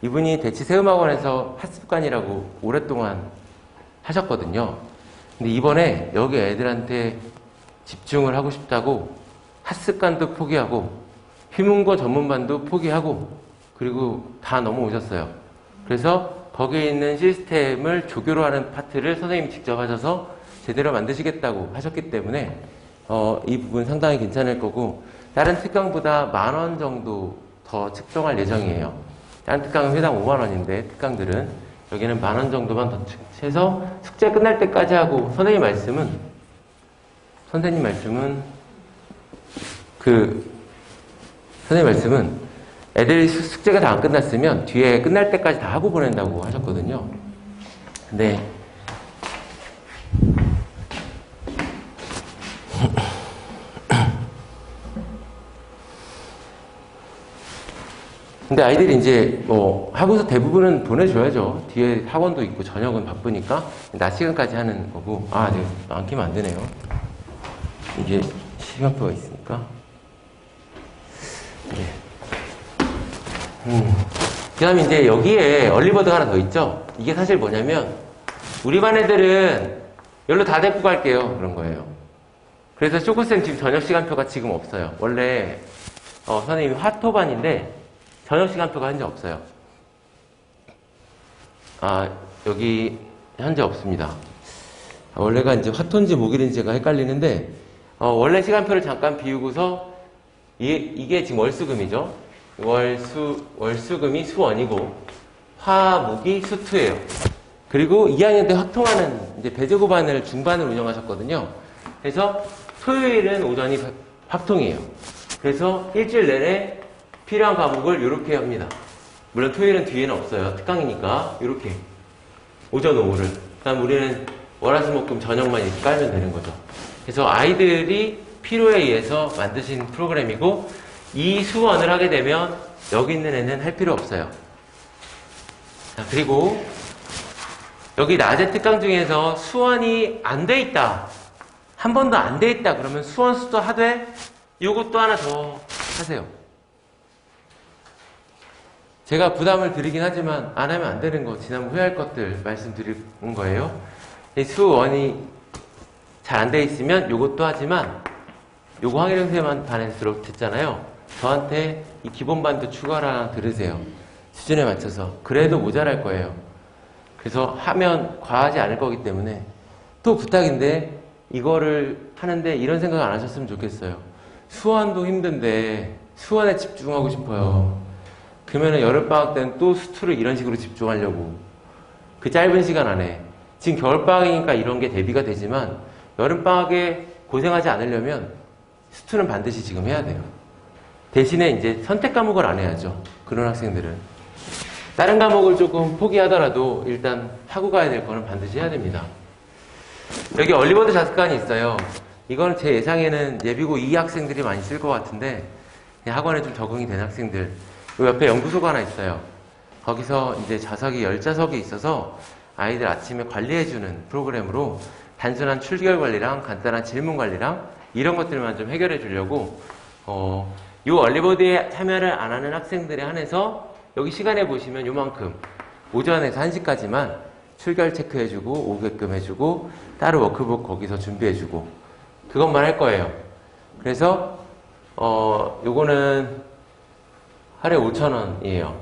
이분이 대치세음학원에서 학습관이라고 오랫동안 하셨거든요. 근데 이번에 여기 애들한테 집중을 하고 싶다고 학습관도 포기하고 휘문고 전문반도 포기하고 그리고 다 넘어오셨어요. 그래서 거기에 있는 시스템을 조교로 하는 파트를 선생님이 직접 하셔서 제대로 만드시겠다고 하셨기 때문에 이 부분 상당히 괜찮을 거고, 다른 특강보다 10,000원 정도 더 측정할 예정이에요. 한 특강은 회당 5만 원인데 특강들은 여기는 10,000원 정도만 더 해서 숙제 끝날 때까지 하고 선생님 말씀은 애들이 숙제가 다 안 끝났으면 뒤에 끝날 때까지 다 하고 보낸다고 하셨거든요. 근데 아이들이 이제 뭐 하고서 대부분은 보내줘야죠. 뒤에 학원도 있고 저녁은 바쁘니까 낮 시간까지 하는 거고. 네, 안 키면 안 되네요. 이게 시간표가 있으니까. 네. 그 다음에 이제 여기에 얼리버드가 하나 더 있죠. 이게 사실 뭐냐면 우리 반 애들은 여기로 다 데리고 갈게요. 그런 거예요. 그래서 쇼코쌤 지금 저녁 시간표가 지금 없어요. 원래 선생님이 화토반인데 저녁 시간표가 현재 없어요. 여기 현재 없습니다. 원래가 이제 화토인지 목일인지가 헷갈리는데 원래 시간표를 잠깐 비우고서 이게 지금 월수금이죠. 월수금이 수원이고 화목이 수투예요. 그리고 2학년 때 확통하는 이제 배제고반을 중반을 운영하셨거든요. 그래서 토요일은 오전이 확통이에요. 그래서 일주일 내내 필요한 과목을 이렇게 합니다. 물론 토요일은 뒤에는 없어요. 특강이니까 이렇게 오전 오후를. 그다음 우리는 월화수목금 저녁만 이렇게 깔면 되는 거죠. 그래서 아이들이 필요에 의해서 만드신 프로그램이고 이 수원을 하게 되면 여기 있는 애는 할 필요 없어요. 자, 그리고 여기 낮에 특강 중에서 수원이 안 돼 있다. 한 번도 안 돼 있다. 그러면 수원 수도 하되 요것도 하나 더 하세요. 제가 부담을 드리긴 하지만 안 하면 안 되는 거, 지난번 후회할 것들 말씀드리는 거예요. 수원이 잘 안 돼 있으면 요것도 하지만 요거 황혜령 선생님한 반에서 듣잖아요. 저한테 이 기본반도 추가랑 들으세요. 수준에 맞춰서. 그래도 모자랄 거예요. 그래서 하면 과하지 않을 거기 때문에 또 부탁인데 이거를 하는데 이런 생각 안 하셨으면 좋겠어요. 수원도 힘든데 수원에 집중하고 싶어요. 그러면 여름방학 때는 또 수투를 이런 식으로 집중하려고 그 짧은 시간 안에 지금 겨울방학이니까 이런 게 대비가 되지만 여름방학에 고생하지 않으려면 수투는 반드시 지금 해야 돼요. 대신에 이제 선택 과목을 안 해야죠. 그런 학생들은 다른 과목을 조금 포기하더라도 일단 하고 가야 될 거는 반드시 해야 됩니다. 여기 얼리버드 자습관이 있어요. 이건 제 예상에는 예비고 2 학생들이 많이 쓸 것 같은데 학원에 좀 적응이 된 학생들. 요 옆에 연구소가 하나 있어요. 거기서 이제 좌석이 10좌석이 있어서 아이들 아침에 관리해주는 프로그램으로 단순한 출결 관리랑 간단한 질문 관리랑 이런 것들만 좀 해결해 주려고 요 얼리버드에 참여를 안 하는 학생들에 한해서 여기 시간에 보시면 요만큼 오전에서 1시까지만 출결 체크해주고 오게끔 해주고 따로 워크북 거기서 준비해주고 그것만 할 거예요. 그래서 요거는 하루에 5,000원이에요.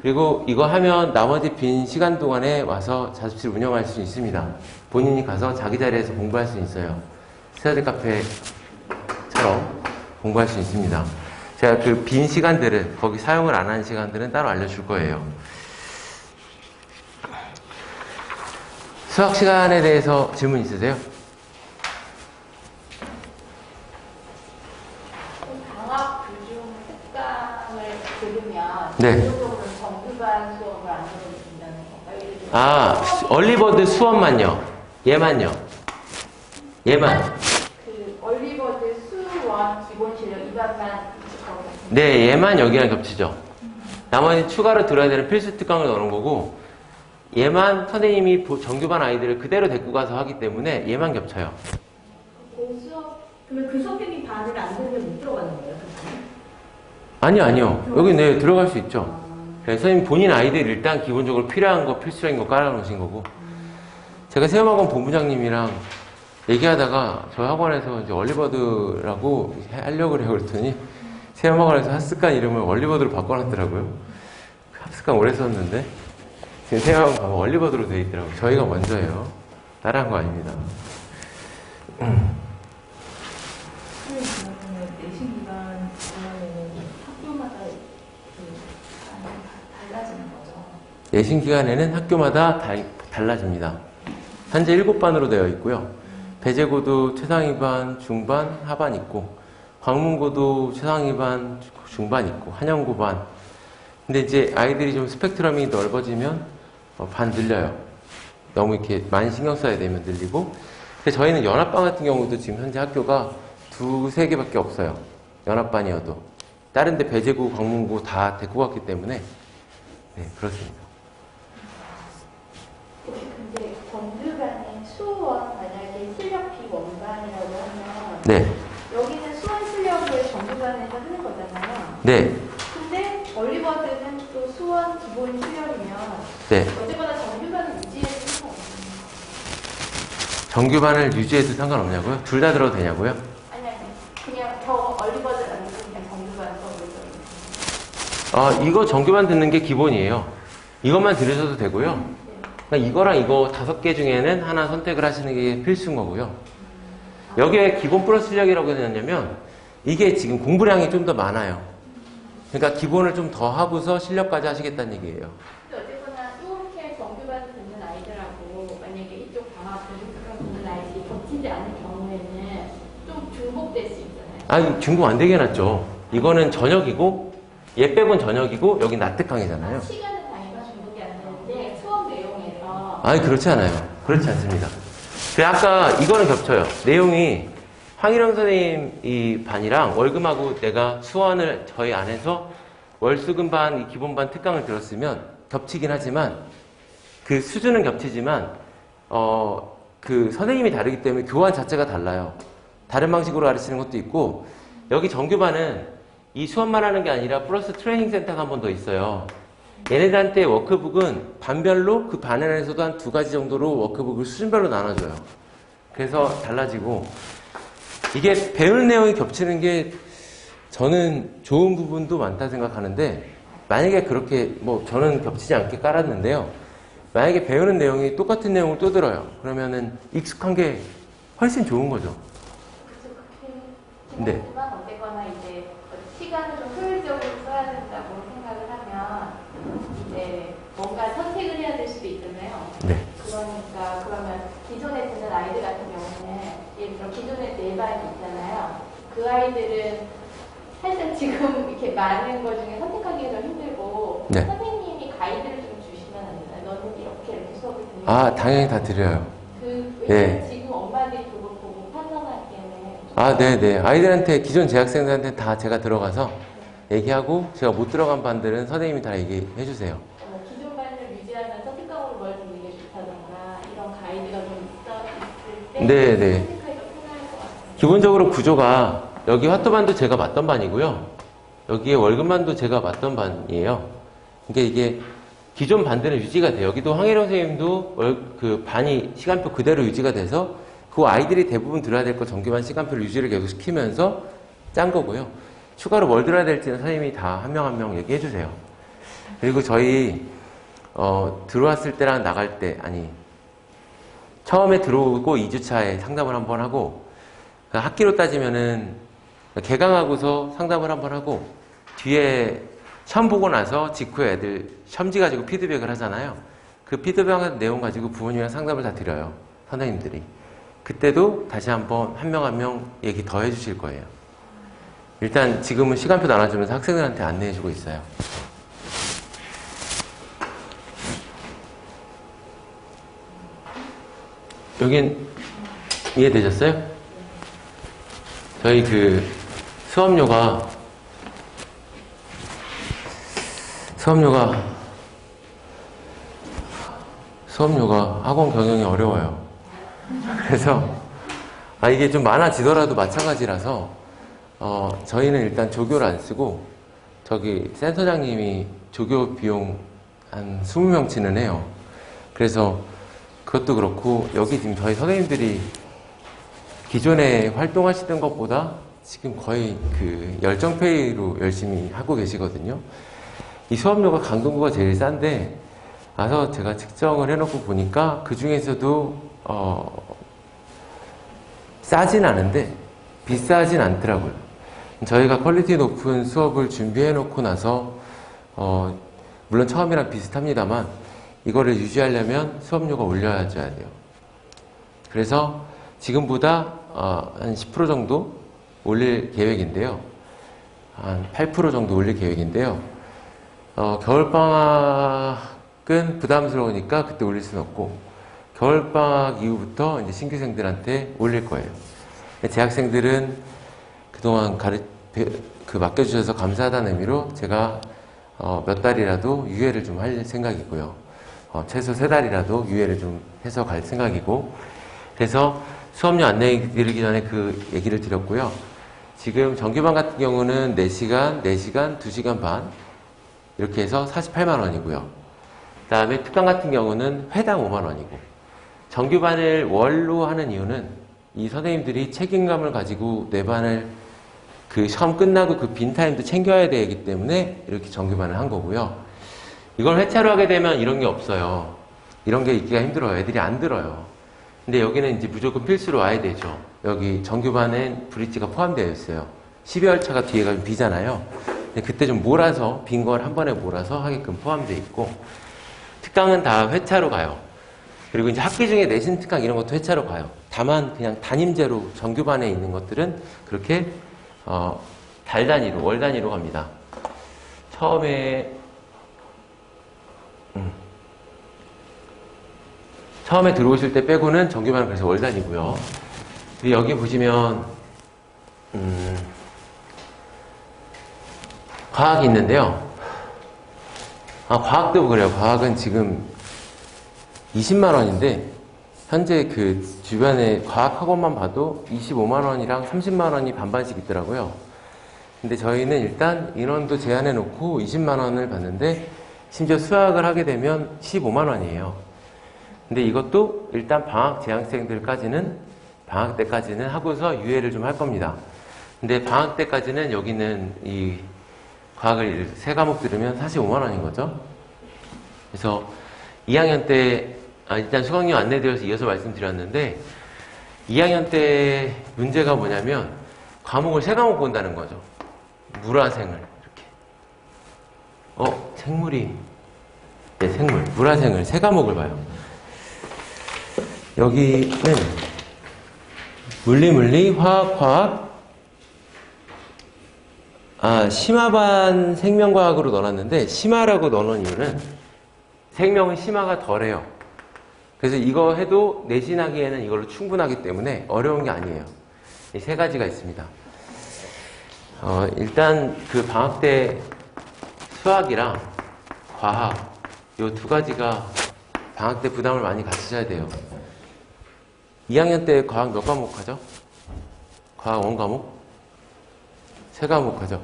그리고 이거 하면 나머지 빈 시간 동안에 와서 자습실 운영할 수 있습니다. 본인이 가서 자기 자리에서 공부할 수 있어요. 스터디 카페처럼 공부할 수 있습니다. 제가 그 빈 시간들은 거기 사용을 안 하는 시간들은 따로 알려줄 거예요. 수학 시간에 대해서 질문 있으세요? 방학 교중 특강을 들으면 네. 전적으로 정규반 수업을 안 들어준다는 건가요? 얼리버드 수업만요. 얘만요. 얘만. 그 얼리버드 수원 기본 실력 2반만 네, 얘만 여기랑 겹치죠. 나머지 추가로 들어야 되는 필수 특강을 넣는 거고 얘만 선생님이 정규반 아이들을 그대로 데리고 가서 하기 때문에 얘만 겹쳐요. 그 수업 그러면 그 선생님 반을 안 들으면 못 들어가는 거예요? 아니요. 여기 네 들어갈 수 있죠. 그래서 선생님 본인 아이들 일단 기본적으로 필요한 거 필수적인 거 깔아놓으신 거고 제가 세움학원 본부장님이랑 얘기하다가 저희 학원에서 이제 얼리버드라고 하려고 그래요. 그랬더니 세움학원에서 합습관 이름을 얼리버드로 바꿔놨더라고요. 합습관 오래 썼는데 지금 세움학원 가면 얼리버드로 되어 있더라고요. 저희가 먼저예요. 따라한 거 아닙니다. 내신 기간 학교마다 내신 기간에는 학교마다 달라집니다. 현재 7반으로 되어 있고요. 배제고도 최상위반, 중반, 하반 있고, 광문고도 최상위반, 중반 있고, 한영고반. 근데 이제 아이들이 좀 스펙트럼이 넓어지면 반 늘려요. 너무 이렇게 많이 신경 써야 되면 늘리고. 근데 저희는 연합반 같은 경우도 지금 현재 학교가 2-3개밖에 없어요. 연합반이어도. 다른 데 배제고, 광문고 다 데리고 갔기 때문에. 네, 그렇습니다. 혹시 근데 정규반에 수원 만약에 실력 비원반이라고 하면 네. 여기는 수원 실력을 정규반에서 하는 거잖아요. 네. 근데 얼리버드는 또 수원 기본 실력이면 네. 어쨌거나 정규반을 유지해도 상관없나요? 정규반을 유지해도 상관없냐고요? 둘 다 들어도 되냐고요? 아니 그냥 저 얼리버드 아니고 그냥 정규반 써보죠. 이거 정규반 듣는 게 기본이에요. 이것만 들으셔도 되고요. 그러니까 이거랑 이거 5개 중에는 하나 선택을 하시는 게 필수인 거고요. 여기에 기본 플러스 실력이라고 해놨냐면 이게 지금 공부량이 좀 더 많아요. 그러니까 기본을 좀 더 하고서 실력까지 하시겠다는 얘기예요. 근데 어쨌거나 이렇게 정규반 듣는 아이들하고 만약에 이쪽 방학 교육학과 듣는 아이들이 겹치지 않은 경우에는 좀 중복될 수 있잖아요. 아니, 중복 안 되게 해놨죠. 이거는 저녁이고 얘 빼곤 저녁이고 여기 낮특 강의잖아요. 시간은 당연히 중복이 안 되는데 수업 내용에서 아니, 그렇지 않아요. 그렇지 않습니다. 아까 이거는 겹쳐요. 내용이 황희령 선생님 이 반이랑 월금하고 내가 수원을 저희 안에서 월수금 반, 이 기본 반 특강을 들었으면 겹치긴 하지만 그 수준은 겹치지만 그 선생님이 다르기 때문에 교환 자체가 달라요. 다른 방식으로 가르치는 것도 있고 여기 정규반은 이 수업만 하는 게 아니라 플러스 트레이닝 센터가 한 번 더 있어요. 얘네들한테 워크북은 반별로 그 반 안에서도 한 2가지 정도로 워크북을 수준별로 나눠줘요. 그래서 달라지고 이게 배우는 내용이 겹치는 게 저는 좋은 부분도 많다 생각하는데 만약에 그렇게 저는 겹치지 않게 깔았는데요. 만약에 배우는 내용이 똑같은 내용을 또 들어요. 그러면은 익숙한 게 훨씬 좋은 거죠. 그렇게 네. 생각하지만 어쨌거나 이제 시간을 좀 효율적으로 써야 된다고 생각을 하면 이제 뭔가 선택을 해야 될 수도 있잖아요. 네. 그러니까 그러면 기존에 듣는 아이들 같은 경우는 예를 들어 기존에 4반이 있잖아요. 그 아이들은 살짝 지금 이렇게 많은 것 중에 선택하기가 좀 힘들고 네. 선생님이 가이드를 좀 주시면 안 되나요? 너는 이렇게 수업을 듣는 아, 당연히 다 드려요. 왜냐면 네. 지금 엄마들이 그걸 보고 판단하기에는 아, 네네. 아이들한테, 기존 재학생들한테 다 제가 들어가서 얘기하고, 제가 못 들어간 반들은 선생님이 다 얘기해 주세요. 기존 반을 유지하면서 특강으로 뭘 듣는 게 좋다던가 이런 가이드가 좀 있을 때 네네. 선택하기가 편할 것 같아요. 기본적으로 구조가, 여기 화토반도 제가 맡던 반이고요. 여기에 월급반도 제가 맡던 반이에요. 그러니까 이게 기존 반들은 유지가 돼요. 여기도 황혜령 선생님도 그 반이 시간표 그대로 유지가 돼서 그 아이들이 대부분 들어야 될 거 정규반 시간표를 유지를 계속 시키면서 짠 거고요. 추가로 뭘 들어야 될지는 선생님이 다 한 명 한 명 얘기해 주세요. 그리고 저희 들어왔을 때랑 나갈 때, 아니 처음에 들어오고 2주차에 상담을 한번 하고, 학기로 따지면은 개강하고서 상담을 한번 하고 뒤에 시험 보고 나서 직후에 애들 시험지 가지고 피드백을 하잖아요. 그 피드백 내용 가지고 부모님이랑 상담을 다 드려요. 선생님들이. 그때도 다시 한번 한 명 한 명 얘기 더 해주실 거예요. 일단 지금은 시간표 나눠주면서 학생들한테 안내해주고 있어요. 여긴 이해되셨어요? 저희 그 수업료가 학원 경영이 어려워요. 그래서 이게 좀 많아지더라도 마찬가지라서 저희는 일단 조교를 안 쓰고 저기 센터장님이 조교 비용 한 20명치는 해요. 그래서 그것도 그렇고 여기 지금 저희 선생님들이 기존에 활동하시던 것보다 지금 거의 그 열정페이로 열심히 하고 계시거든요. 이 수업료가 강동구가 제일 싼데 와서 제가 측정을 해놓고 보니까 그 중에서도 싸진 않은데 비싸진 않더라고요. 저희가 퀄리티 높은 수업을 준비해놓고 나서 물론 처음이랑 비슷합니다만 이거를 유지하려면 수업료가 올려줘야 돼요. 그래서 지금보다 한 10% 정도 올릴 계획인데요. 한 8% 정도 올릴 계획인데요. 겨울방학은 부담스러우니까 그때 올릴 수는 없고 겨울방학 이후부터 이제 신규생들한테 올릴 거예요. 재학생들은 그동안 맡겨주셔서 감사하다는 의미로 제가 몇 달이라도 유예를 좀 할 생각이고요. 최소 3달이라도 유예를 좀 해서 갈 생각이고, 그래서 수업료 안내 드리기 전에 그 얘기를 드렸고요. 지금 정규반 같은 경우는 4시간, 4시간, 2시간 반 이렇게 해서 48만 원이고요. 그 다음에 특강 같은 경우는 회당 5만 원이고, 정규반을 월로 하는 이유는 이 선생님들이 책임감을 가지고 내 반을 그 시험 끝나고 그 빈 타임도 챙겨야 되기 때문에 이렇게 정규반을 한 거고요. 이걸 회차로 하게 되면 이런 게 없어요. 이런 게 있기가 힘들어요. 애들이 안 들어요. 근데 여기는 이제 무조건 필수로 와야 되죠. 여기 정규반엔 브릿지가 포함되어 있어요. 12월 차가 뒤에가 비잖아요. 근데 그때 좀 몰아서, 빈 걸 한 번에 몰아서 하게끔 포함되어 있고, 특강은 다 회차로 가요. 그리고 이제 학기 중에 내신 특강 이런 것도 회차로 가요. 다만 그냥 담임제로 정규반에 있는 것들은 그렇게 달 단위로, 월 단위로 갑니다. 처음에 들어오실 때 빼고는 정규반은 그래서 월 단위고요. 여기 보시면 과학이 있는데요. 과학도 그래요. 과학은 지금 20만 원인데 현재 그 주변에 과학학원만 봐도 25만 원이랑 30만 원이 반반씩 있더라고요. 근데 저희는 일단 인원도 제한해 놓고 20만 원을 받는데 심지어 수학을 하게 되면 15만 원이에요. 근데 이것도 일단 방학 재학생들까지는 방학 때까지는 하고서 유예를 좀 할 겁니다. 근데 방학 때까지는 여기는 이 과학을 3과목 들으면 45만 원인 거죠. 그래서 2학년 때 일단 수강료 안내드려서 이어서 말씀드렸는데 2학년 때 문제가 뭐냐면 과목을 3과목 본다는 거죠. 물화생을 이렇게 생물이 생물, 물화생을 3과목을 봐요. 여기는 물리, 화학, 심화반 생명과학으로 넣어놨는데 심화라고 넣어놓은 이유는 생명은 심화가 덜해요. 그래서 이거 해도 내신하기에는 이걸로 충분하기 때문에 어려운 게 아니에요. 이 3가지가 있습니다. 일단 그 방학 때 수학이랑 과학 이 2가지가 방학 때 부담을 많이 가지셔야 돼요. 2학년 때 과학 몇 과목 하죠? 과학 1과목? 3과목 하죠?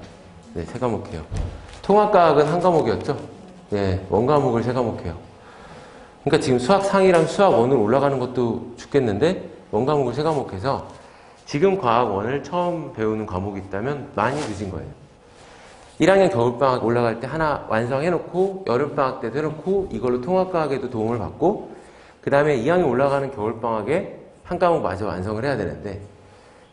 네, 3과목 해요. 통합과학은 1과목이었죠? 네, 1과목을 3과목 해요. 그러니까 지금 수학 상이랑 수학 1으로 올라가는 것도 죽겠는데 1과목을 3과목 해서 지금 과학 1을 처음 배우는 과목이 있다면 많이 늦은 거예요. 1학년 겨울방학 올라갈 때 하나 완성해놓고 여름방학 때도 해놓고 이걸로 통합과학에도 도움을 받고 그 다음에 2학년 올라가는 겨울방학에 1과목 마저 완성을 해야 되는데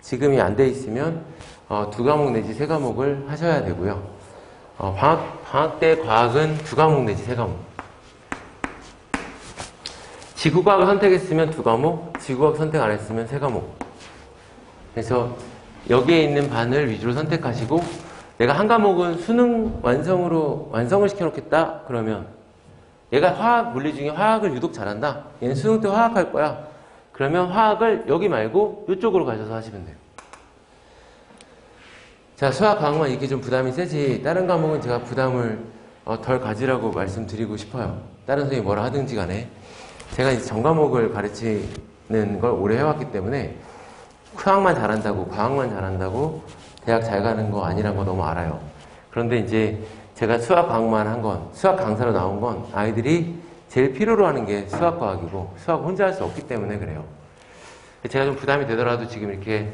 지금이 안 돼 있으면 2과목 내지 3과목을 하셔야 되고요. 방학 때 과학은 2과목 내지 3과목. 지구과학을 선택했으면 2과목, 지구과학 선택 안 했으면 3과목. 그래서 여기에 있는 반을 위주로 선택하시고 내가 1과목은 수능 완성을 시켜놓겠다 그러면 얘가 화학, 물리 중에 화학을 유독 잘한다. 얘는 수능 때 화학 할 거야. 그러면 화학을 여기 말고 이쪽으로 가셔서 하시면 돼요. 자, 수학 과목만 이렇게 좀 부담이 세지 다른 과목은 제가 부담을 덜 가지라고 말씀드리고 싶어요. 다른 선생님이 뭐라 하든지 간에 제가 이제 전 과목을 가르치는 걸 오래 해왔기 때문에 수학만 잘한다고 과학만 잘한다고 대학 잘 가는 거 아니란 거 너무 알아요. 그런데 이제 제가 수학 과학만 한 건 수학 강사로 나온 건 아이들이 제일 필요로 하는 게 수학 과학이고 수학 혼자 할 수 없기 때문에 그래요. 제가 좀 부담이 되더라도 지금 이렇게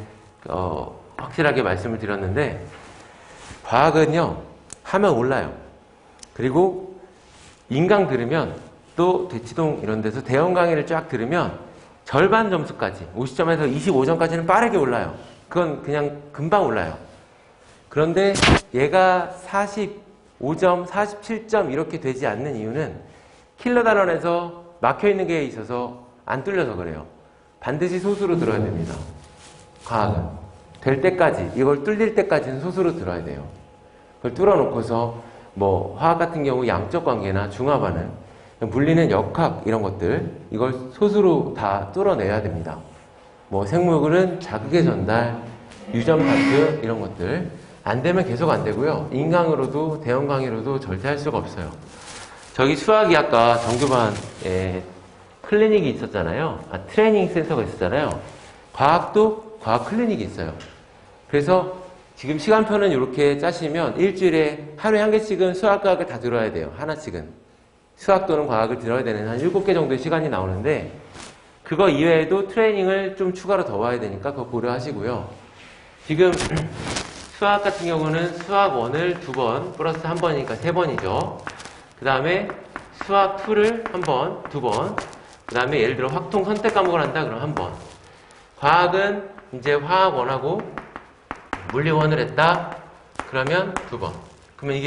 확실하게 말씀을 드렸는데 과학은요 하면 올라요. 그리고 인강 들으면 또 대치동 이런 데서 대형 강의를 쫙 들으면 절반 점수까지 50점에서 25점까지는 빠르게 올라요. 그건 그냥 금방 올라요. 그런데 얘가 40, 5점, 47점 이렇게 되지 않는 이유는 킬러 단원에서 막혀있는 게 있어서 안 뚫려서 그래요. 반드시 소수로 들어야 됩니다. 과학은. 될 때까지, 이걸 뚫릴 때까지는 소수로 들어야 돼요. 그걸 뚫어놓고서 뭐 화학 같은 경우 양적 관계나 중화반응, 물리는 역학 이런 것들 이걸 소수로 다 뚫어내야 됩니다. 뭐 생물은 자극의 전달, 유전 파트 이런 것들 안 되면 계속 안 되고요. 인강으로도 대형 강의로도 절대 할 수가 없어요. 저기 수학이 아까 정규반에 클리닉이 있었잖아요. 트레이닝 센터가 있었잖아요. 과학도 과학 클리닉이 있어요. 그래서 지금 시간표는 이렇게 짜시면 일주일에 하루에 한 개씩은 수학, 과학을 다 들어야 돼요. 하나씩은. 수학 또는 과학을 들어야 되는 한 7개 정도의 시간이 나오는데 그거 이외에도 트레이닝을 좀 추가로 더 와야 되니까 그거 고려하시고요. 지금 수학 같은 경우는 수학 1을 2번 플러스 1번이니까 3번이죠. 그 다음에 수학 2를 1번, 2번. 그 다음에 예를 들어 확통 선택 과목을 한다 그럼 1번. 과학은 이제 화학 1하고 물리 1을 했다 그러면 2번. 그러면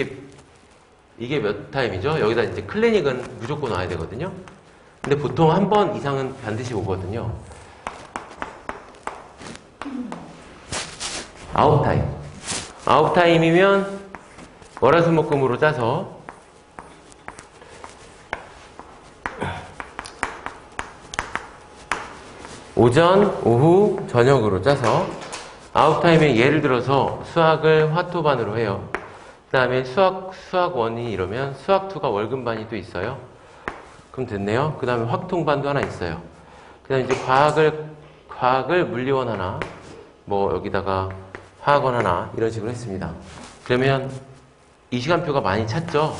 이게 몇 타임이죠? 여기다 이제 클리닉은 무조건 와야 되거든요. 근데 보통 1번 이상은 반드시 오거든요. 9타임. 9타임이면 월화수목금으로 짜서 오전, 오후, 저녁으로 짜서 9타임에 예를 들어서 수학을 화토반으로 해요. 그 다음에 수학 1이 이러면 수학 2가 월금반이 또 있어요. 그럼 됐네요. 그 다음에 확통반도 하나 있어요. 그 다음에 이제 과학을 물리원 하나, 뭐 여기다가 화학원 하나, 이런 식으로 했습니다. 그러면 이 시간표가 많이 찼죠?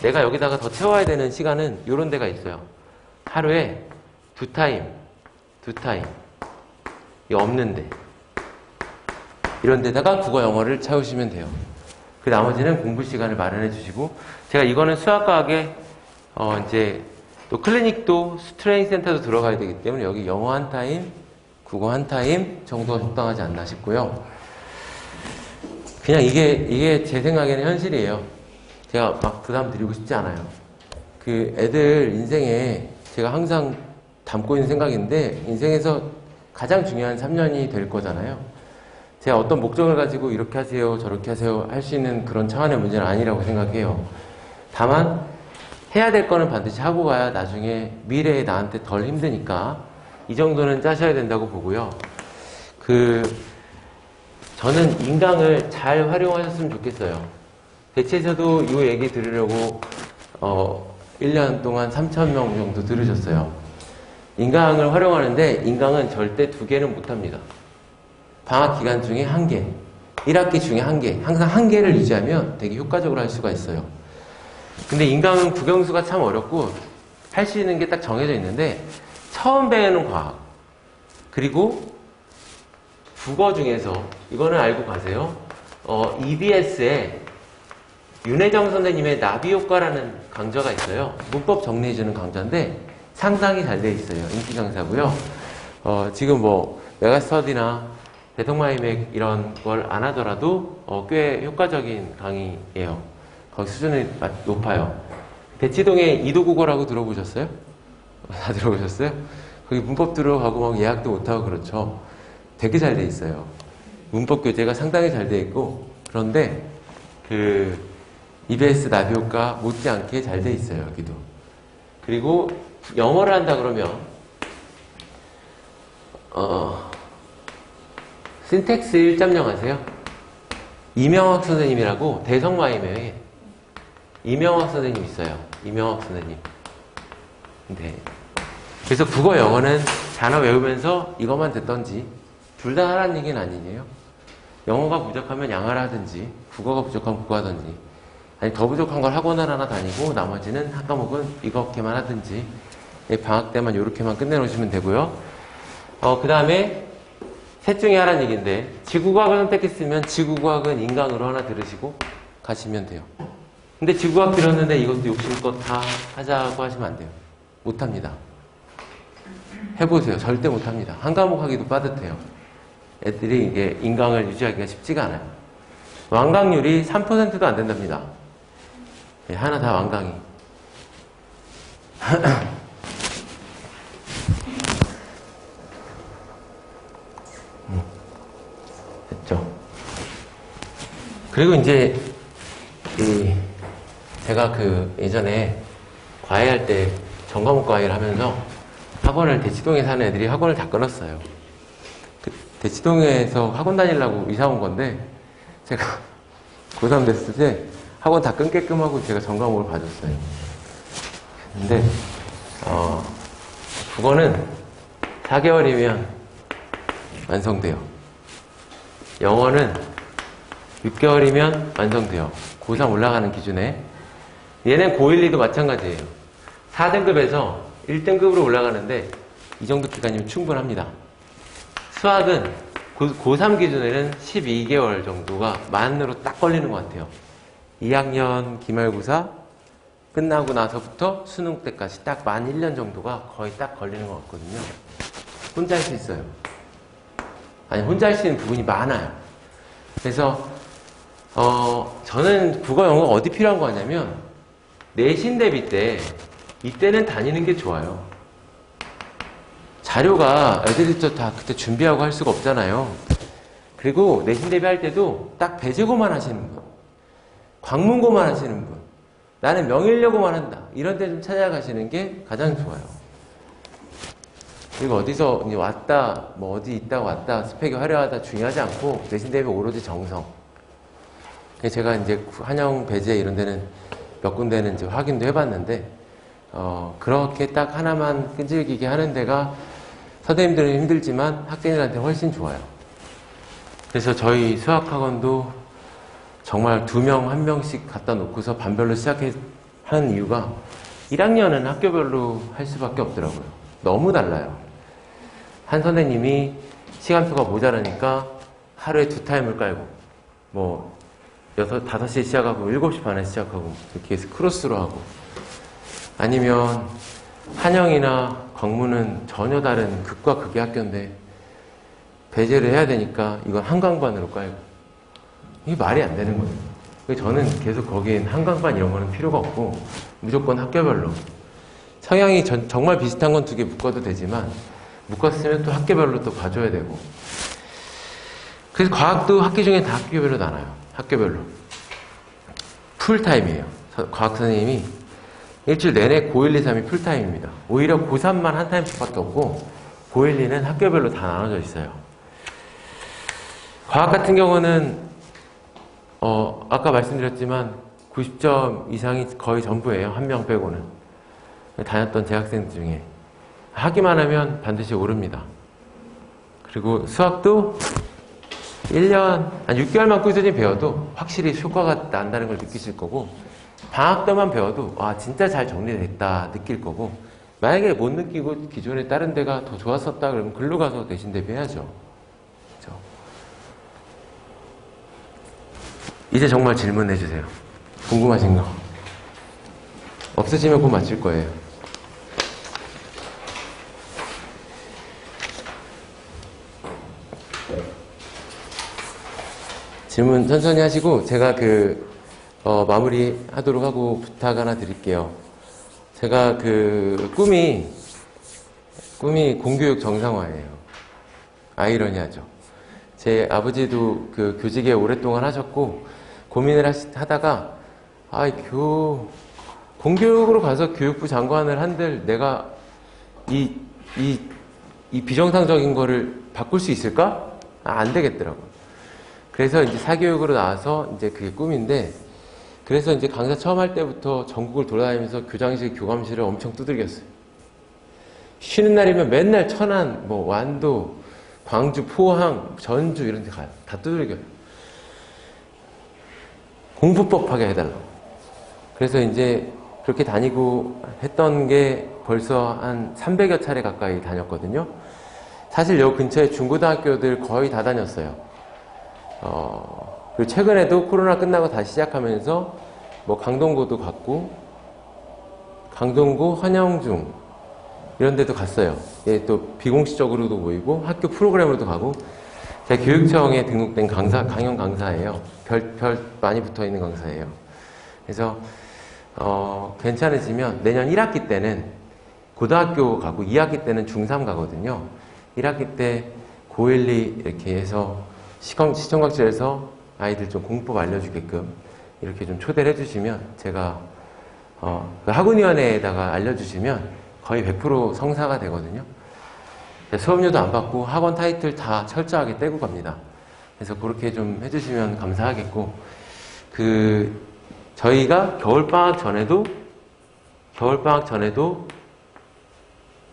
내가 여기다가 더 채워야 되는 시간은 이런 데가 있어요. 하루에 2타임. 이 없는데. 이런 데다가 국어, 영어를 채우시면 돼요. 그 나머지는 공부 시간을 마련해 주시고, 제가 이거는 수학과학에, 이제, 또 클리닉도 트레이닝 센터도 들어가야 되기 때문에 여기 영어 한 타임, 국어 한 타임 정도가 적당하지 않나 싶고요. 그냥 이게 제 생각에는 현실이에요. 제가 막 부담 드리고 싶지 않아요. 그 애들 인생에 제가 항상 담고 있는 생각인데, 인생에서 가장 중요한 3년이 될 거잖아요. 제가 어떤 목적을 가지고 이렇게 하세요, 저렇게 하세요 할 수 있는 그런 차원의 문제는 아니라고 생각해요. 다만 해야 될 거는 반드시 하고 가야 나중에 미래에 나한테 덜 힘드니까 이 정도는 짜셔야 된다고 보고요. 저는 인강을 잘 활용하셨으면 좋겠어요. 대체에서도 이 얘기 들으려고 1년 동안 3,000명 정도 들으셨어요. 인강을 활용하는데 인강은 절대 2개는 못합니다. 방학 기간 중에 1개, 1학기 중에 1개, 항상 1개를 유지하면 되게 효과적으로 할 수가 있어요. 근데 인강은 국영수가 참 어렵고 할 수 있는 게 딱 정해져 있는데 처음 배우는 과학, 그리고 국어 중에서 이거는 알고 가세요. EBS에 윤혜정 선생님의 나비효과라는 강좌가 있어요. 문법 정리해주는 강좌인데 상당히 잘 돼 있어요. 인기 강좌고요. 지금 뭐 메가스터디나 대통마이맥 이런 걸 안 하더라도 꽤 효과적인 강의예요. 거기 수준이 높아요. 대치동에 이도국어라고 들어보셨어요? 다 들어보셨어요? 거기 문법 들어가고 막 예약도 못하고 그렇죠. 되게 잘 돼 있어요. 문법 교재가 상당히 잘 돼 있고, 그런데 EBS 나비효과 못지않게 잘 돼 있어요. 여기도. 그리고 영어를 한다 그러면 신텍스 1.0 아세요? 이명학 선생님이라고 대성마이메에 이명학 선생님 있어요. 이명학 선생님. 네. 그래서 국어, 영어는 단어 외우면서 이것만 듣던지 둘 다 하라는 얘기는 아니에요. 영어가 부족하면 양화를 하든지 국어가 부족하면 국어 하든지, 아니 더 부족한 걸 학원을 하나 다니고 나머지는 한 과목은 이렇게만 하든지, 방학 때만 이렇게만 끝내놓으시면 되고요. 그 다음에 셋 중에 하라는 얘기인데, 지구과학을 선택했으면 지구과학은 인강으로 하나 들으시고 가시면 돼요. 근데 지구과학 들었는데 이것도 욕심껏 다 하자고 하시면 안 돼요. 못합니다. 해보세요. 절대 못합니다. 한 과목 하기도 빠듯해요. 애들이 이게 인강을 유지하기가 쉽지가 않아요. 완강률이 3%도 안 된답니다. 예, 하나 다 완강히. 됐죠. 그리고 이제 제가 그 예전에 과외할 때 전과목 과외를 하면서 학원을 대치동에 사는 애들이 학원을 다 끊었어요. 그 대치동에서 학원 다니려고 이사 온 건데 제가 고3 됐을 때 학원 다 끊게끔 하고 제가 전과목을 봐줬어요. 근데 국어는 4개월이면 완성돼요. 영어는 6개월이면 완성돼요. 고3 올라가는 기준에. 얘는 고1, 2도 마찬가지예요. 4등급에서 1등급으로 올라가는데 이 정도 기간이면 충분합니다. 수학은 고3 기준에는 12개월 정도가 만으로 딱 걸리는 것 같아요. 2학년 기말고사 끝나고 나서부터 수능 때까지 딱 만 1년 정도가 거의 딱 걸리는 것 같거든요. 혼자 할 수 있어요. 아니, 혼자 할 수 있는 부분이 많아요. 그래서 저는 국어, 영어가 어디 필요한 거 같냐면 내신 대비 때 이때는 다니는 게 좋아요. 자료가 애들이 또 다 그때 준비하고 할 수가 없잖아요. 그리고 내신 대비 할 때도 딱 배제고만 하시는 분, 광문고만 하시는 분, 나는 명일여고만 한다, 이런 데 좀 찾아가시는 게 가장 좋아요. 그리고 어디서 이제 왔다, 뭐 어디 있다가 왔다, 스펙이 화려하다 중요하지 않고 내신 대비 오로지 정성. 제가 이제 한영, 배제 이런 데는 몇 군데는 이제 확인도 해봤는데 그렇게 딱 하나만 끈질기게 하는 데가 선생님들은 힘들지만 학생들한테 훨씬 좋아요. 그래서 저희 수학학원도 정말 2명, 1명씩 갖다 놓고서 반별로 시작한 이유가 1학년은 학교별로 할 수밖에 없더라고요. 너무 달라요. 한 선생님이 시간표가 모자라니까 하루에 2타임을 깔고 뭐 5시에 시작하고 7시 반에 시작하고 이렇게 해서 크로스로 하고, 아니면 한영이나 광문은 전혀 다른 극과 극의 학교인데 배제를 해야 되니까 이건 한강반으로 깔고, 이게 말이 안 되는 거예요. 그래서 저는 계속 거긴 한강반 이런 거는 필요가 없고 무조건 학교별로 성향이 정말 비슷한 건 2개 묶어도 되지만 묶었으면 또 학교별로 또 봐줘야 되고, 그래서 과학도 학기 중에 다 학교별로 나눠요. 학교별로 풀타임이에요. 과학 선생님이 일주일 내내 고1, 2, 3이 풀타임입니다. 오히려 고3만 한 타임씩밖에 없고 고1, 2는 학교별로 다 나눠져 있어요. 과학 같은 경우는 아까 말씀드렸지만 90점 이상이 거의 전부예요. 1명 빼고는. 다녔던 재학생들 중에 하기만 하면 반드시 오릅니다. 그리고 수학도 1년, 6개월만 꾸준히 배워도 확실히 효과가 난다는 걸 느끼실 거고, 방학 때만 배워도 와 진짜 잘 정리됐다 느낄 거고, 만약에 못 느끼고 기존에 다른 데가 더 좋았었다 그러면 글로 가서 내신 대비해야죠. 그렇죠? 이제 정말 질문해 주세요. 궁금하신 거. 없으시면 곧 맞출 거예요. 질문 천천히 하시고 제가 마무리 하도록 하고 부탁 하나 드릴게요. 제가 꿈이 공교육 정상화예요. 아이러니하죠. 제 아버지도 교직에 오랫동안 하셨고 고민을 하다가 공교육으로 가서 교육부 장관을 한들 내가 이 비정상적인 거를 바꿀 수 있을까? 안 되겠더라고요. 그래서 이제 사교육으로 나와서 이제 그게 꿈인데, 그래서 이제 강사 처음 할 때부터 전국을 돌아다니면서 교장실, 교감실을 엄청 두들겼어요. 쉬는 날이면 맨날 천안, 뭐 완도, 광주, 포항, 전주 이런 데 가요. 다 두들겨요. 공부법하게 해달라고. 그래서 이제 그렇게 다니고 했던 게 벌써 한 300여 차례 가까이 다녔거든요. 사실 여 근처에 중고등학교들 거의 다 다녔어요. 그리고 최근에도 코로나 끝나고 다시 시작하면서 뭐 강동고도 갔고, 강동고, 한영중 이런 데도 갔어요. 예, 또 비공식적으로도 모이고 학교 프로그램으로도 가고. 제가 교육청에 등록된 강연 강사예요. 별 많이 붙어 있는 강사예요. 그래서 괜찮으시면 내년 1학기 때는 고등학교 가고 2학기 때는 중3 가거든요. 1학기 때 고1, 2 이렇게 해서 시청각실에서 아이들 좀 공법 알려주게끔 이렇게 좀 초대를 해주시면 제가 그 학원위원회에다가 알려주시면 거의 100% 성사가 되거든요. 수업료도 안 받고 학원 타이틀 다 철저하게 떼고 갑니다. 그래서 그렇게 좀 해주시면 감사하겠고, 저희가 겨울방학 전에도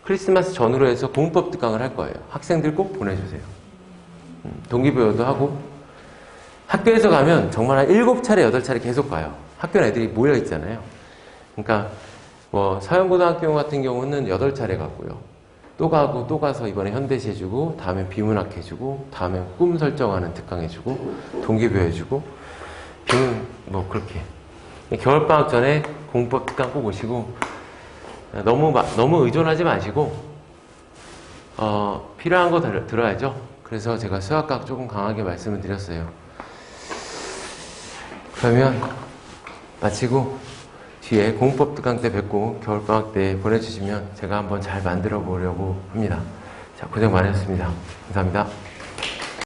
크리스마스 전후로 해서 공법 특강을 할 거예요. 학생들 꼭 보내주세요. 동기부여도 하고, 학교에서 가면 정말 한 7차례, 8차례 계속 가요. 학교 애들이 모여 있잖아요. 그러니까, 서영고등학교 같은 경우는 8차례 가고요. 또 가고, 또 가서 이번에 현대시 해주고, 다음에 비문학 해주고, 다음에 꿈 설정하는 특강 해주고, 동기부여 해주고, 그렇게. 겨울방학 전에 공법 특강 꼭 오시고, 너무 의존하지 마시고, 필요한 거 들어야죠. 그래서 제가 수학학 조금 강하게 말씀을 드렸어요. 그러면 마치고 뒤에 공법 특강 때 뵙고 겨울방학 때 보내주시면 제가 한번 잘 만들어 보려고 합니다. 자, 고생 많으셨습니다. 감사합니다.